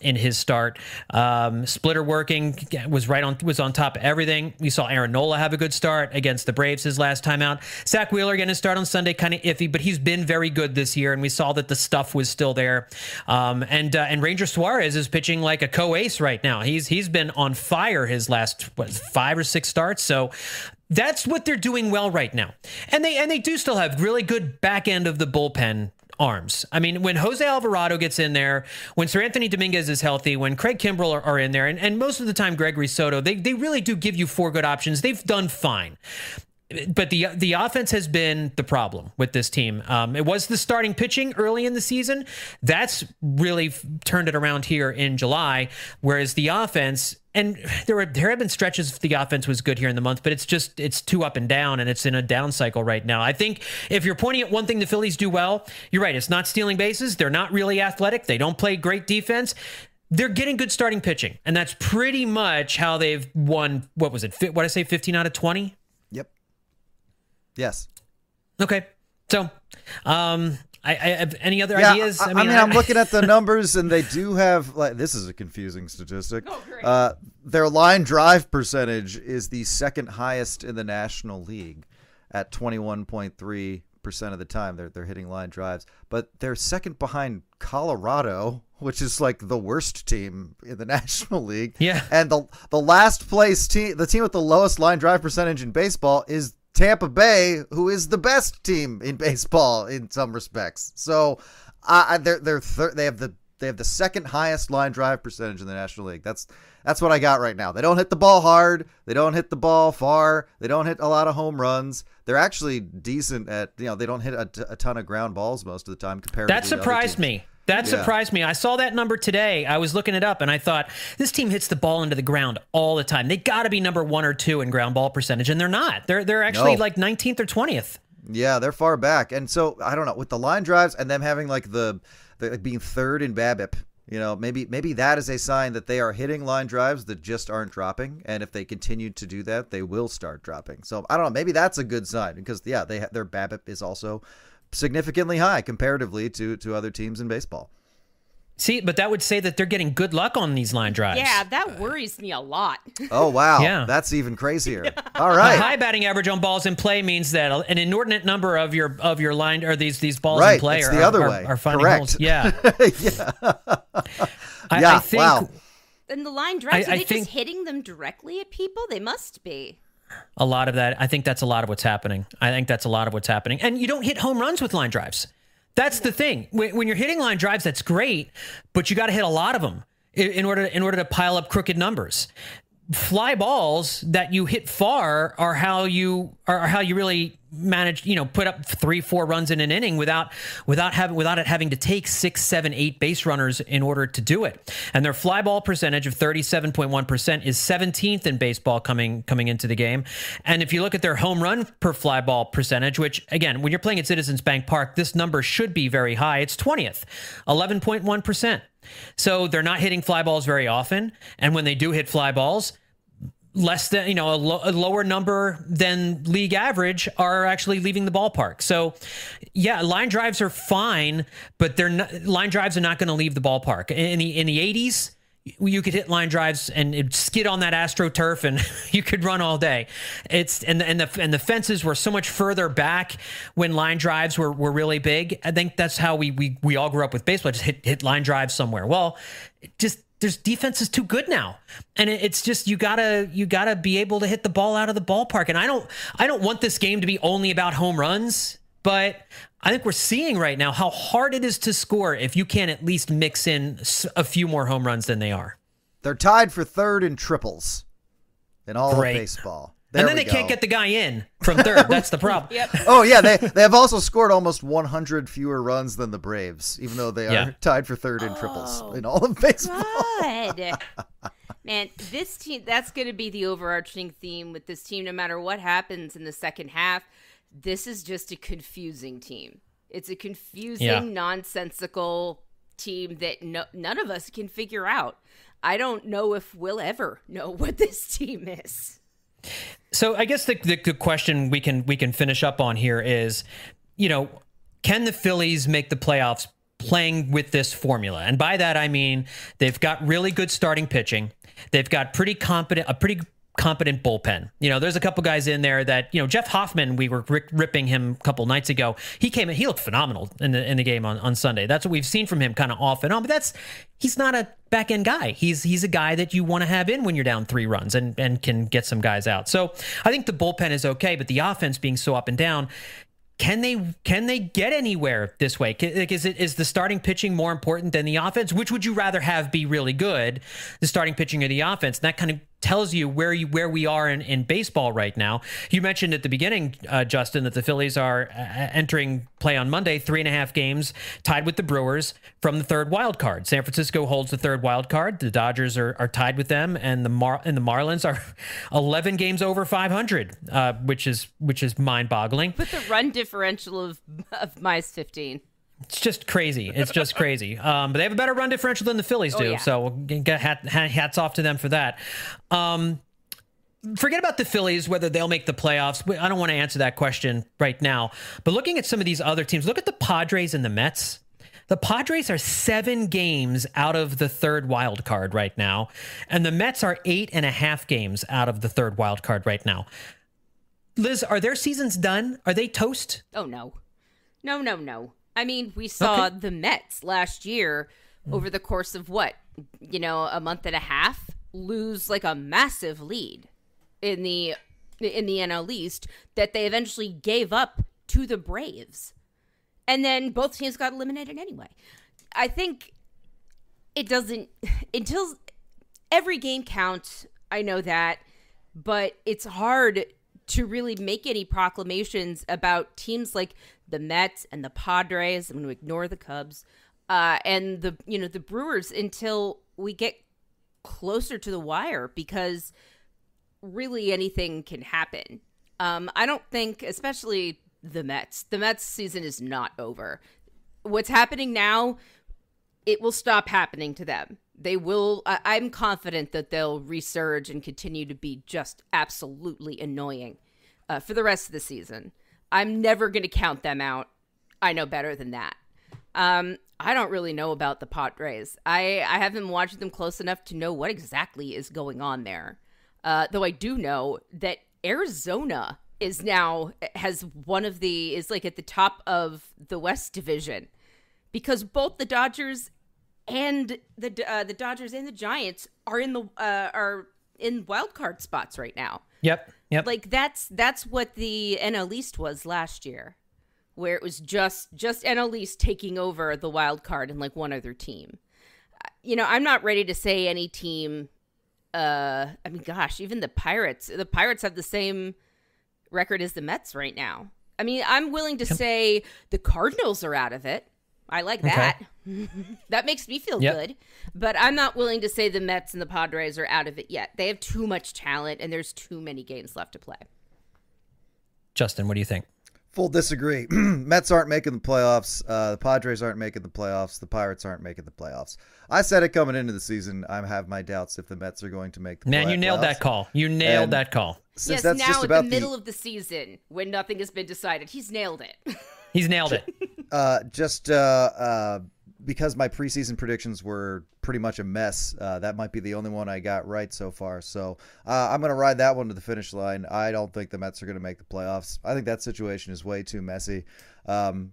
in his start. Splitter working was on top of everything. We saw Aaron Nola have a good start against the Braves his last time out. Zach Wheeler getting a start on Sunday, kind of iffy, but he's been very good this year, and we saw that the stuff was still there. And Ranger Suarez is pitching like a co-ace right now. He's been on fire his last 5 or 6 starts. So that's what they're doing well right now. And they do still have really good back end of the bullpen arms. I mean, when Jose Alvarado gets in there, when Sir Anthony Dominguez is healthy, when Craig Kimbrell are in there, and most of the time Gregory Soto, they really do give you 4 good options. They've done fine. But the offense has been the problem with this team. It was the starting pitching early in the season. That's really turned it around here in July, whereas the offense, and there have been stretches the offense was good here in the month, but it's too up and down, and it's in a down cycle right now. I think if you're pointing at one thing the Phillies do well, you're right. It's not stealing bases. They're not really athletic. They don't play great defense. They're getting good starting pitching, and that's pretty much how they've won. What was it? What did I say? 15 out of 20? Yep. Yes. Okay. So, I have any other ideas? I mean, I'm looking at the numbers, and they do have, like, this is a confusing statistic. Oh, great. Their line drive percentage is the second highest in the National League at 21.3% of the time. They're hitting line drives, but they're second behind Colorado, which is like the worst team in the National League. Yeah. And the last place team, the team with the lowest line drive percentage in baseball, is Tampa Bay, who is the best team in baseball in some respects. So they have the second highest line drive percentage in the National League. That's what I got right now. They don't hit the ball hard. They don't hit the ball far. They don't hit a lot of home runs. They're actually decent at, they don't hit a ton of ground balls most of the time compared to the other teams. That surprised me. I saw that number today. I was looking it up, and I thought, this team hits the ball into the ground all the time. They got to be number 1 or 2 in ground ball percentage, and they're not. They're actually like 19th or 20th. Yeah, they're far back. And so, I don't know, with the line drives and them having like the being third in BABIP, maybe that is a sign that they are hitting line drives that just aren't dropping. And if they continue to do that, they will start dropping. So, I don't know, maybe that's a good sign because, their BABIP is also significantly high comparatively to other teams in baseball. See, but that would say that they're getting good luck on these line drives. Yeah, that worries me a lot. Oh, wow. Yeah. That's even crazier. Yeah. All right. A high batting average on balls in play means that an inordinate number of your line, or these balls right. in play it's are the other way. Are finding Correct. holes. Yeah. I think, wow. And the line drives, are they just hitting them directly at people? They must be. A lot of that. I think that's a lot of what's happening. And you don't hit home runs with line drives. That's the thing. When you're hitting line drives, that's great, but you got to hit a lot of them in order to pile up crooked numbers. Fly balls that you hit far are how you really manage, put up 3-4 runs in an inning without it having to take 6, 7, 8 base runners in order to do it. And their fly ball percentage of 37.1% is 17th in baseball coming into the game. And if you look at their home run per fly ball percentage, which again, when you're playing at Citizens Bank Park, this number should be very high. It's 20th, 11.1%. So they're not hitting fly balls very often. And when they do hit fly balls, less than, a lower number than league average are actually leaving the ballpark. So yeah, line drives are fine, but line drives are not going to leave the ballpark. In the 80s, you could hit line drives and it'd skid on that AstroTurf and you could run all day. And the fences were so much further back when line drives were really big. I think that's how we all grew up with baseball. Just hit line drives somewhere. Well, there's defense is too good now. And it's just, you gotta be able to hit the ball out of the ballpark. And I don't want this game to be only about home runs, but I think we're seeing right now how hard it is to score if you can't at least mix in a few more home runs than they are. They're tied for third in triples in all of baseball. And then they can't get the guy in from third. That's the problem. Yep. Oh, yeah. They have also scored almost 100 fewer runs than the Braves, even though they are tied for third in triples in all of baseball. God. Man, this team, that's going to be the overarching theme with this team. No matter what happens in the second half, this is just a confusing team. It's a confusing, nonsensical team that none of us can figure out. I don't know if we'll ever know what this team is. So I guess the question we can finish up on here is, can the Phillies make the playoffs playing with this formula? And by that, I mean, they've got really good starting pitching. They've got a pretty competent bullpen. There's a couple guys in there that, Jeff Hoffman, we were ripping him a couple nights ago. He came in, he looked phenomenal in the game on Sunday. That's what we've seen from him kind of off and on, but he's not a back end guy. He's a guy that you want to have in when you're down 3 runs and can get some guys out. So I think the bullpen is okay, but the offense being so up and down, can they get anywhere this way? Is the starting pitching more important than the offense? Which would you rather have be really good, the starting pitching or the offense? And that kind of tells you where we are in baseball right now. You mentioned at the beginning, Justin, that the Phillies are entering play on Monday, 3.5 games tied with the Brewers from the third wild card. San Francisco holds the third wild card. The Dodgers are tied with them, and the Marlins are 11 games over 500, which is mind-boggling. With the run differential of minus 15. It's just crazy. It's just crazy. But they have a better run differential than the Phillies do. So get hats off to them for that. Forget about the Phillies, whether they'll make the playoffs. I don't want to answer that question right now. But looking at some of these other teams, look at the Padres and the Mets. The Padres are 7 games out of the third wild card right now. And the Mets are 8.5 games out of the third wild card right now. Liz, are their seasons done? Are they toast? Oh, no. No. I mean, we saw the Mets last year over the course of a month and a half, lose like a massive lead in the NL East that they eventually gave up to the Braves. And then both teams got eliminated anyway. I think it doesn't, until every game counts, I know that, but it's hard to really make any proclamations about teams like the Mets and the Padres. I'm going to ignore the Cubs and the Brewers until we get closer to the wire, because really anything can happen. I don't think, especially the Mets season is not over. What's happening now, it will stop happening to them. They will. I'm confident that they'll resurge and continue to be just absolutely annoying for the rest of the season. I'm never going to count them out. I know better than that. I don't really know about the Padres. I haven't watched them close enough to know what exactly is going on there. Though I do know that Arizona is like at the top of the West Division, because both the Dodgers and the Giants are in wild card spots right now. Yep. Like that's what the NL East was last year, where it was just NL East taking over the wild card and like one other team. I'm not ready to say any team. Even the Pirates. The Pirates have the same record as the Mets right now. I mean, I'm willing to say the Cardinals are out of it. I like that. That makes me feel good. But I'm not willing to say the Mets and the Padres are out of it yet. They have too much talent, and there's too many games left to play. Justin, what do you think? Full disagree. Mets aren't making the playoffs. The Padres aren't making the playoffs. The Pirates aren't making the playoffs. I said it coming into the season. I have my doubts if the Mets are going to make the playoffs. Man, you nailed that call. You nailed that call. Yes, that's now just at the middle of the season when nothing has been decided. He's nailed it. He's nailed it. Because my preseason predictions were pretty much a mess. That might be the only one I got right so far. So I'm going to ride that one to the finish line. I don't think the Mets are going to make the playoffs. I think that situation is way too messy.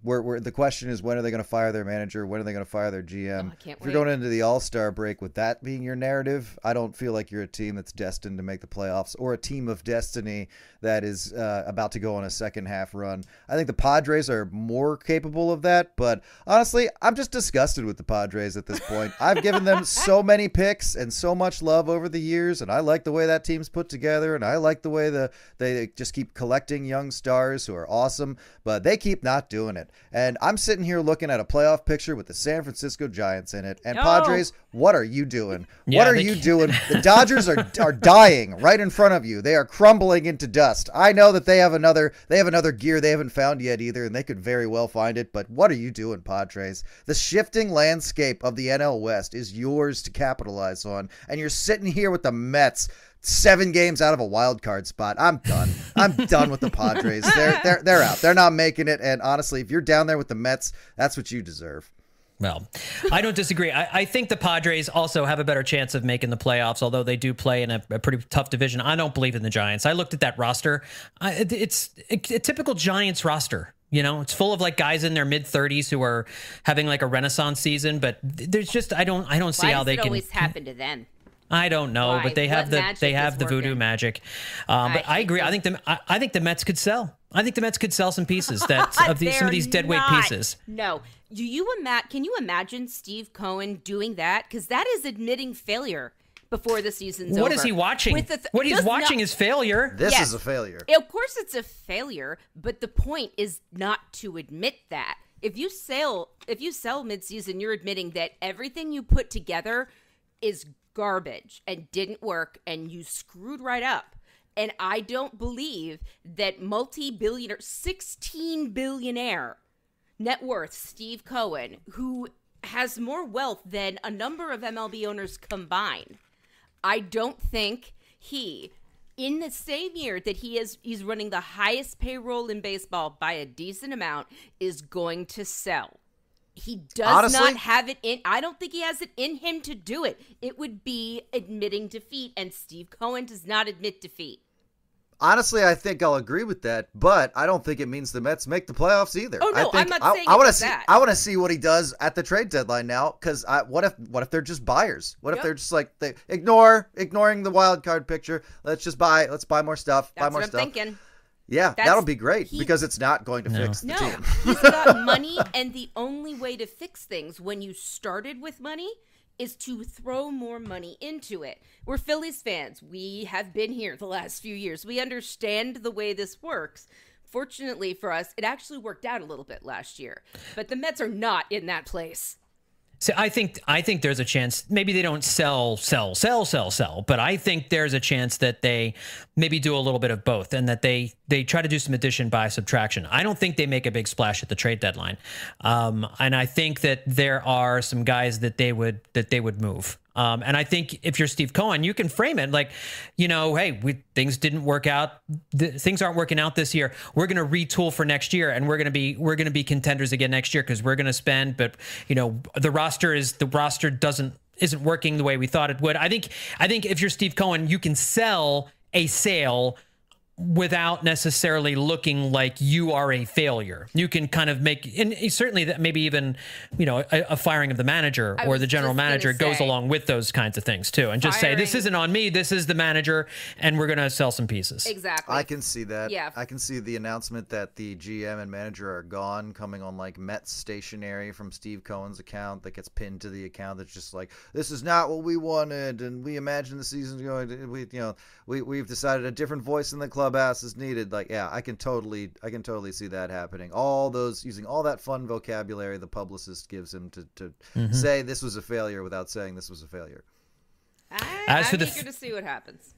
Where the question is, when are they going to fire their manager? When are they going to fire their GM? If you're going into the All-Star break with that being your narrative, I don't feel like you're a team that's destined to make the playoffs, or a team of destiny that is about to go on a second half run. I think the Padres are more capable of that, but honestly, I'm just disgusted with the Padres at this point. I've given them so many picks and so much love over the years, and I like the way that team's put together, and I like the way they just keep collecting young stars who are awesome, but they keep not doing it. And I'm sitting here looking at a playoff picture with the San Francisco Giants in it, and Padres, what are you doing? What are you doing? The Dodgers are dying right in front of you. They are crumbling into dust. I know that they have another gear they haven't found yet either, and they could very well find it, but what are you doing, Padres? The shifting landscape of the NL West is yours to capitalize on, and you're sitting here with the Mets 7 games out of a wild card spot. I'm done. I'm done with the Padres. They're out. They're not making it, and honestly, if you're down there with the Mets, that's what you deserve. Well, I don't disagree. I think the Padres also have a better chance of making the playoffs, although they do play in a pretty tough division. I don't believe in the Giants. I looked at that roster. It's a typical Giants roster. You know, it's full of like guys in their mid-30s who are having like a renaissance season, but there's just I don't see how they can always happen to them. I don't know, Why? but they have the voodoo magic. But I agree. I think the Mets could sell. I think the Mets could sell some pieces some of these deadweight pieces. No. Can you imagine Steve Cohen doing that? Because that is admitting failure before the season's over. What is he watching? What he's watching is failure. This is a failure. Of course it's a failure, but the point is not to admit that. If you sell midseason, you're admitting that everything you put together is garbage and didn't work and you screwed right up. And I don't believe that multi-billionaire, 16 billionaire net worth Steve Cohen, who has more wealth than a number of MLB owners combined, I don't think he, in the same year that he's running the highest payroll in baseball by a decent amount, is going to sell. He does not have it in. I don't think he has it in him to do it. It would be admitting defeat, and Steve Cohen does not admit defeat. Honestly, I think I'll agree with that, but I don't think it means the Mets make the playoffs either. Oh no, I'm not saying that. I want to see what he does at the trade deadline now, because what if they're just buyers? What if they're just like they ignoring the wild card picture? Let's buy more stuff. That's buy more what stuff. I'm thinking. Yeah, that'll be great because it's not going to fix the team. He's got money, and the only way to fix things when you started with money is to throw more money into it. We're Phillies fans. We have been here the last few years. We understand the way this works. Fortunately for us, it actually worked out a little bit last year. But the Mets are not in that place. So I think there's a chance maybe they don't sell, but I think there's a chance that they maybe do a little bit of both and that they try to do some addition by subtraction. I don't think they make a big splash at the trade deadline. And I think that there are some guys that they would move. And I think if you're Steve Cohen, you can frame it like, hey, things didn't work out. Things aren't working out this year. We're going to retool for next year, and we're going to be contenders again next year because we're going to spend. But the roster isn't working the way we thought it would. I think if you're Steve Cohen, you can sell a sale without necessarily looking like you are a failure. You can kind of make, and certainly that maybe even, a firing of the manager or the general manager goes along with those kinds of things too. And just say, this isn't on me, this is the manager, and we're going to sell some pieces. Exactly. I can see that. Yeah. I can see the announcement that the GM and manager are gone coming on like Mets stationery from Steve Cohen's account that gets pinned to the account that's just like, this is not what we wanted, and we imagine the season's going to, we've decided a different voice in the clubhouse is needed. Like, yeah, I can totally see that happening. All those using all that fun vocabulary the publicist gives him to say this was a failure without saying this was a failure. I'm eager to see what happens.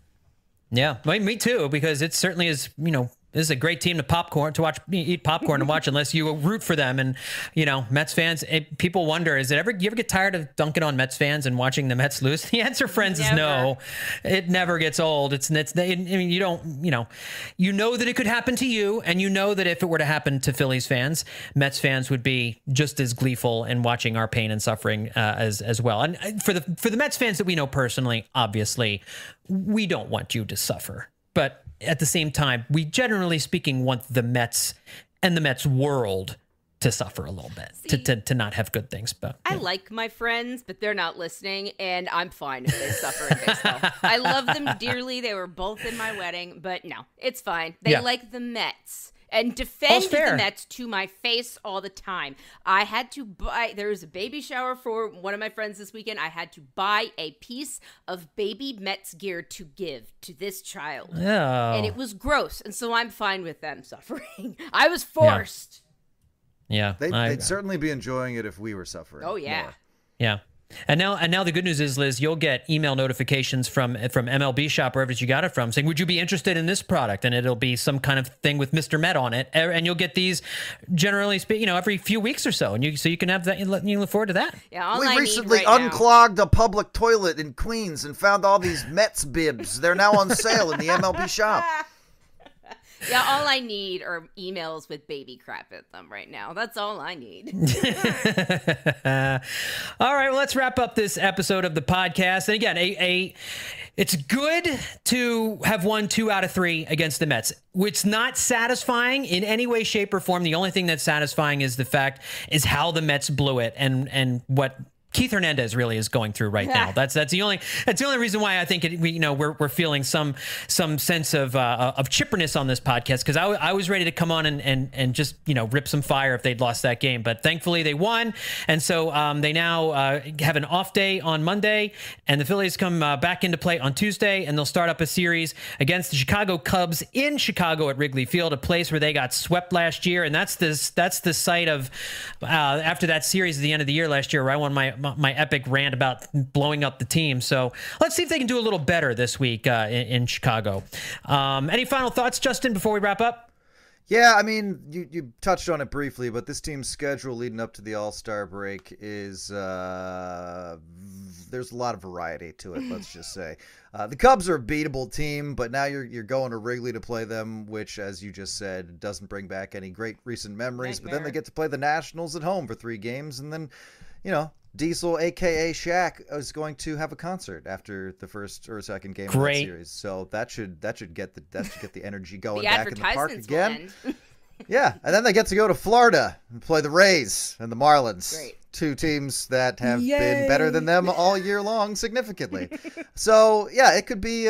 Yeah, me too, because it certainly is, this is a great team to eat popcorn and watch unless you root for them. And, Mets fans, people wonder, you ever get tired of dunking on Mets fans and watching the Mets lose? The answer, friends, is no. It never gets old. You know that it could happen to you, and you know that if it were to happen to Phillies fans, Mets fans would be just as gleeful in watching our pain and suffering as well. And for the Mets fans that we know personally, obviously, we don't want you to suffer. But at the same time, we generally speaking want the Mets and the Mets world to suffer a little bit, to not have good things. But I like my friends, but they're not listening, and I'm fine if they suffer in baseball. I love them dearly. They were both in my wedding, but no, it's fine. They like the Mets, and defend the Mets to my face all the time. I had to buy, there was a baby shower for one of my friends this weekend. I had to buy a piece of baby Mets gear to give to this child. Oh. And it was gross. And so I'm fine with them suffering. I was forced. Yeah. They'd certainly be enjoying it if we were suffering. Oh, yeah. More. Yeah. And now the good news is, Liz, you'll get email notifications from MLB Shop, wherever you got it from, saying, would you be interested in this product? And it'll be some kind of thing with Mr. Met on it. And you'll get these generally, every few weeks or so. And you can have that. You look forward to that. Yeah, we recently unclogged a public toilet in Queens and found all these Mets bibs. They're now on sale in the MLB Shop. Yeah, all I need are emails with baby crap in them right now. That's all I need. All right, well, let's wrap up this episode of the podcast. And again, it's good to have won 2 out of 3 against the Mets. It's not satisfying in any way, shape, or form. The only thing that's satisfying is how the Mets blew it and what Keith Hernandez really is going through right now. That's the only reason why I think we're feeling some sense of chipperness on this podcast, because I was ready to come on and just rip some fire if they'd lost that game, but thankfully they won, and so they now have an off day on Monday, and the Phillies come back into play on Tuesday, and they'll start up a series against the Chicago Cubs in Chicago at Wrigley Field, a place where they got swept last year, and that's the site of after that series at the end of the year last year, where I won my epic rant about blowing up the team. So let's see if they can do a little better this week in Chicago. Any final thoughts, Justin, before we wrap up? Yeah, I mean, you touched on it briefly, but this team's schedule leading up to the All-Star break is there's a lot of variety to it, let's just say. The Cubs are a beatable team, but now you're going to Wrigley to play them, which, as you just said, doesn't bring back any great recent memories. But then they get to play the Nationals at home for 3 games, and then, Diesel, aka Shaq, is going to have a concert after the first or second game of the series. So that should get the energy going back in the park again. Yeah, and then they get to go to Florida and play the Rays and the Marlins. Great. 2 teams that have been better than them all year long, significantly. So yeah, it could be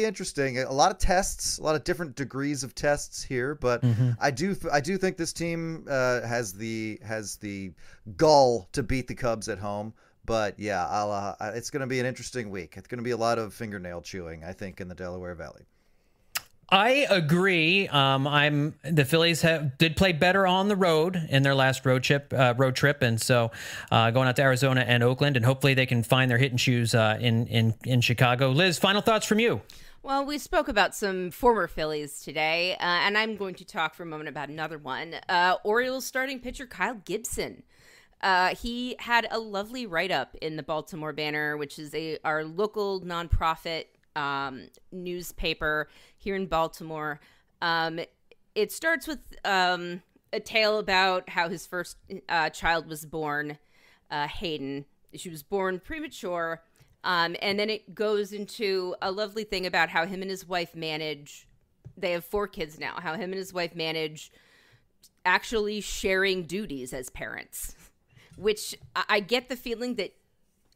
interesting. A lot of tests, a lot of different degrees of tests here, but I do think this team has the gall to beat the Cubs at home. But yeah, it's going to be an interesting week. It's going to be a lot of fingernail chewing, I think, in the Delaware Valley. I agree. The Phillies did play better on the road in their last road trip, and so going out to Arizona and Oakland, and hopefully they can find their hitting shoes in Chicago. Liz, final thoughts from you? Well, we spoke about some former Phillies today, and I'm going to talk for a moment about another one. Orioles starting pitcher Kyle Gibson. He had a lovely write-up in the Baltimore Banner, which is our local nonprofit newspaper here in Baltimore. It starts with a tale about how his first child was born, Hittin. She was born premature, and then it goes into a lovely thing about how him and his wife manage. They have 4 kids now. How him and his wife manage actually sharing duties as parents, which I get the feeling that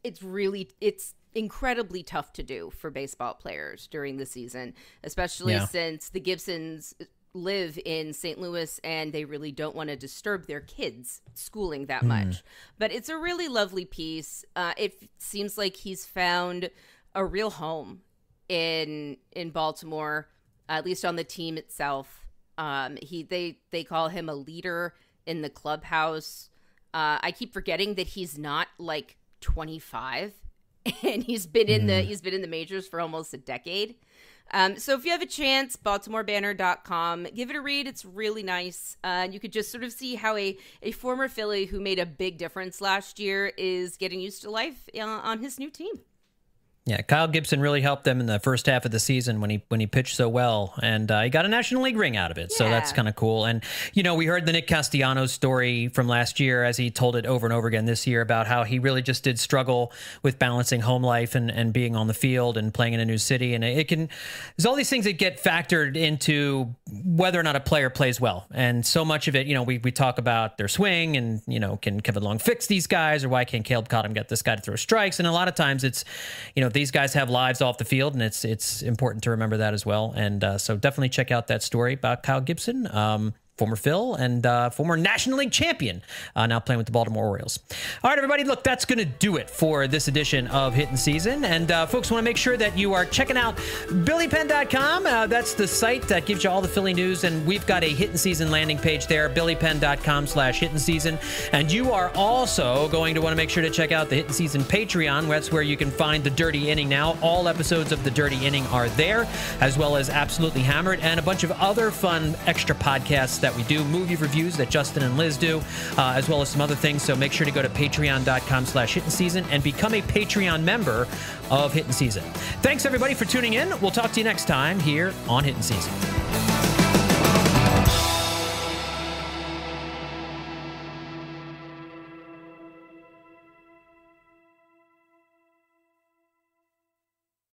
it's incredibly tough to do for baseball players during the season, especially since the Gibsons live in St. Louis and they really don't want to disturb their kids' schooling that much. But it's a really lovely piece. It seems like he's found a real home in Baltimore, at least on the team itself. They call him a leader in the clubhouse. I keep forgetting that he's not like 25. And he's been in the majors for almost a decade. So if you have a chance, BaltimoreBanner.com, give it a read. It's really nice. You could just sort of see how a former Philly who made a big difference last year is getting used to life on his new team. Yeah, Kyle Gibson really helped them in the first half of the season when he pitched so well, and he got a National League ring out of it, so that's kind of cool. And, we heard the Nick Castellanos story from last year as he told it over and over again this year about how he really just did struggle with balancing home life and being on the field and playing in a new city. And there's all these things that get factored into whether or not a player plays well. And so much of it, we talk about their swing and, can Kevin Long fix these guys, or why can't Caleb Cottom get this guy to throw strikes? And a lot of times it's, these guys have lives off the field, and it's important to remember that as well. And so definitely check out that story about Kyle Gibson, former Phil and former National League champion, now playing with the Baltimore Orioles. All right, everybody, look, that's going to do it for this edition of Hittin' Season. And folks, want to make sure that you are checking out BillyPenn.com. That's the site that gives you all the Philly news, and we've got a Hittin' Season landing page there, BillyPenn.com/Hittin' Season. And you are also going to want to make sure to check out the Hittin' Season Patreon. That's where you can find the Dirty Inning now. All episodes of the Dirty Inning are there, as well as Absolutely Hammered and a bunch of other fun extra podcasts that we do, movie reviews that Justin and Liz do, as well as some other things. So make sure to go to patreon.com/Hittin' Season and become a Patreon member of Hittin' Season. Thanks, everybody, for tuning in. We'll talk to you next time here on Hittin' Season.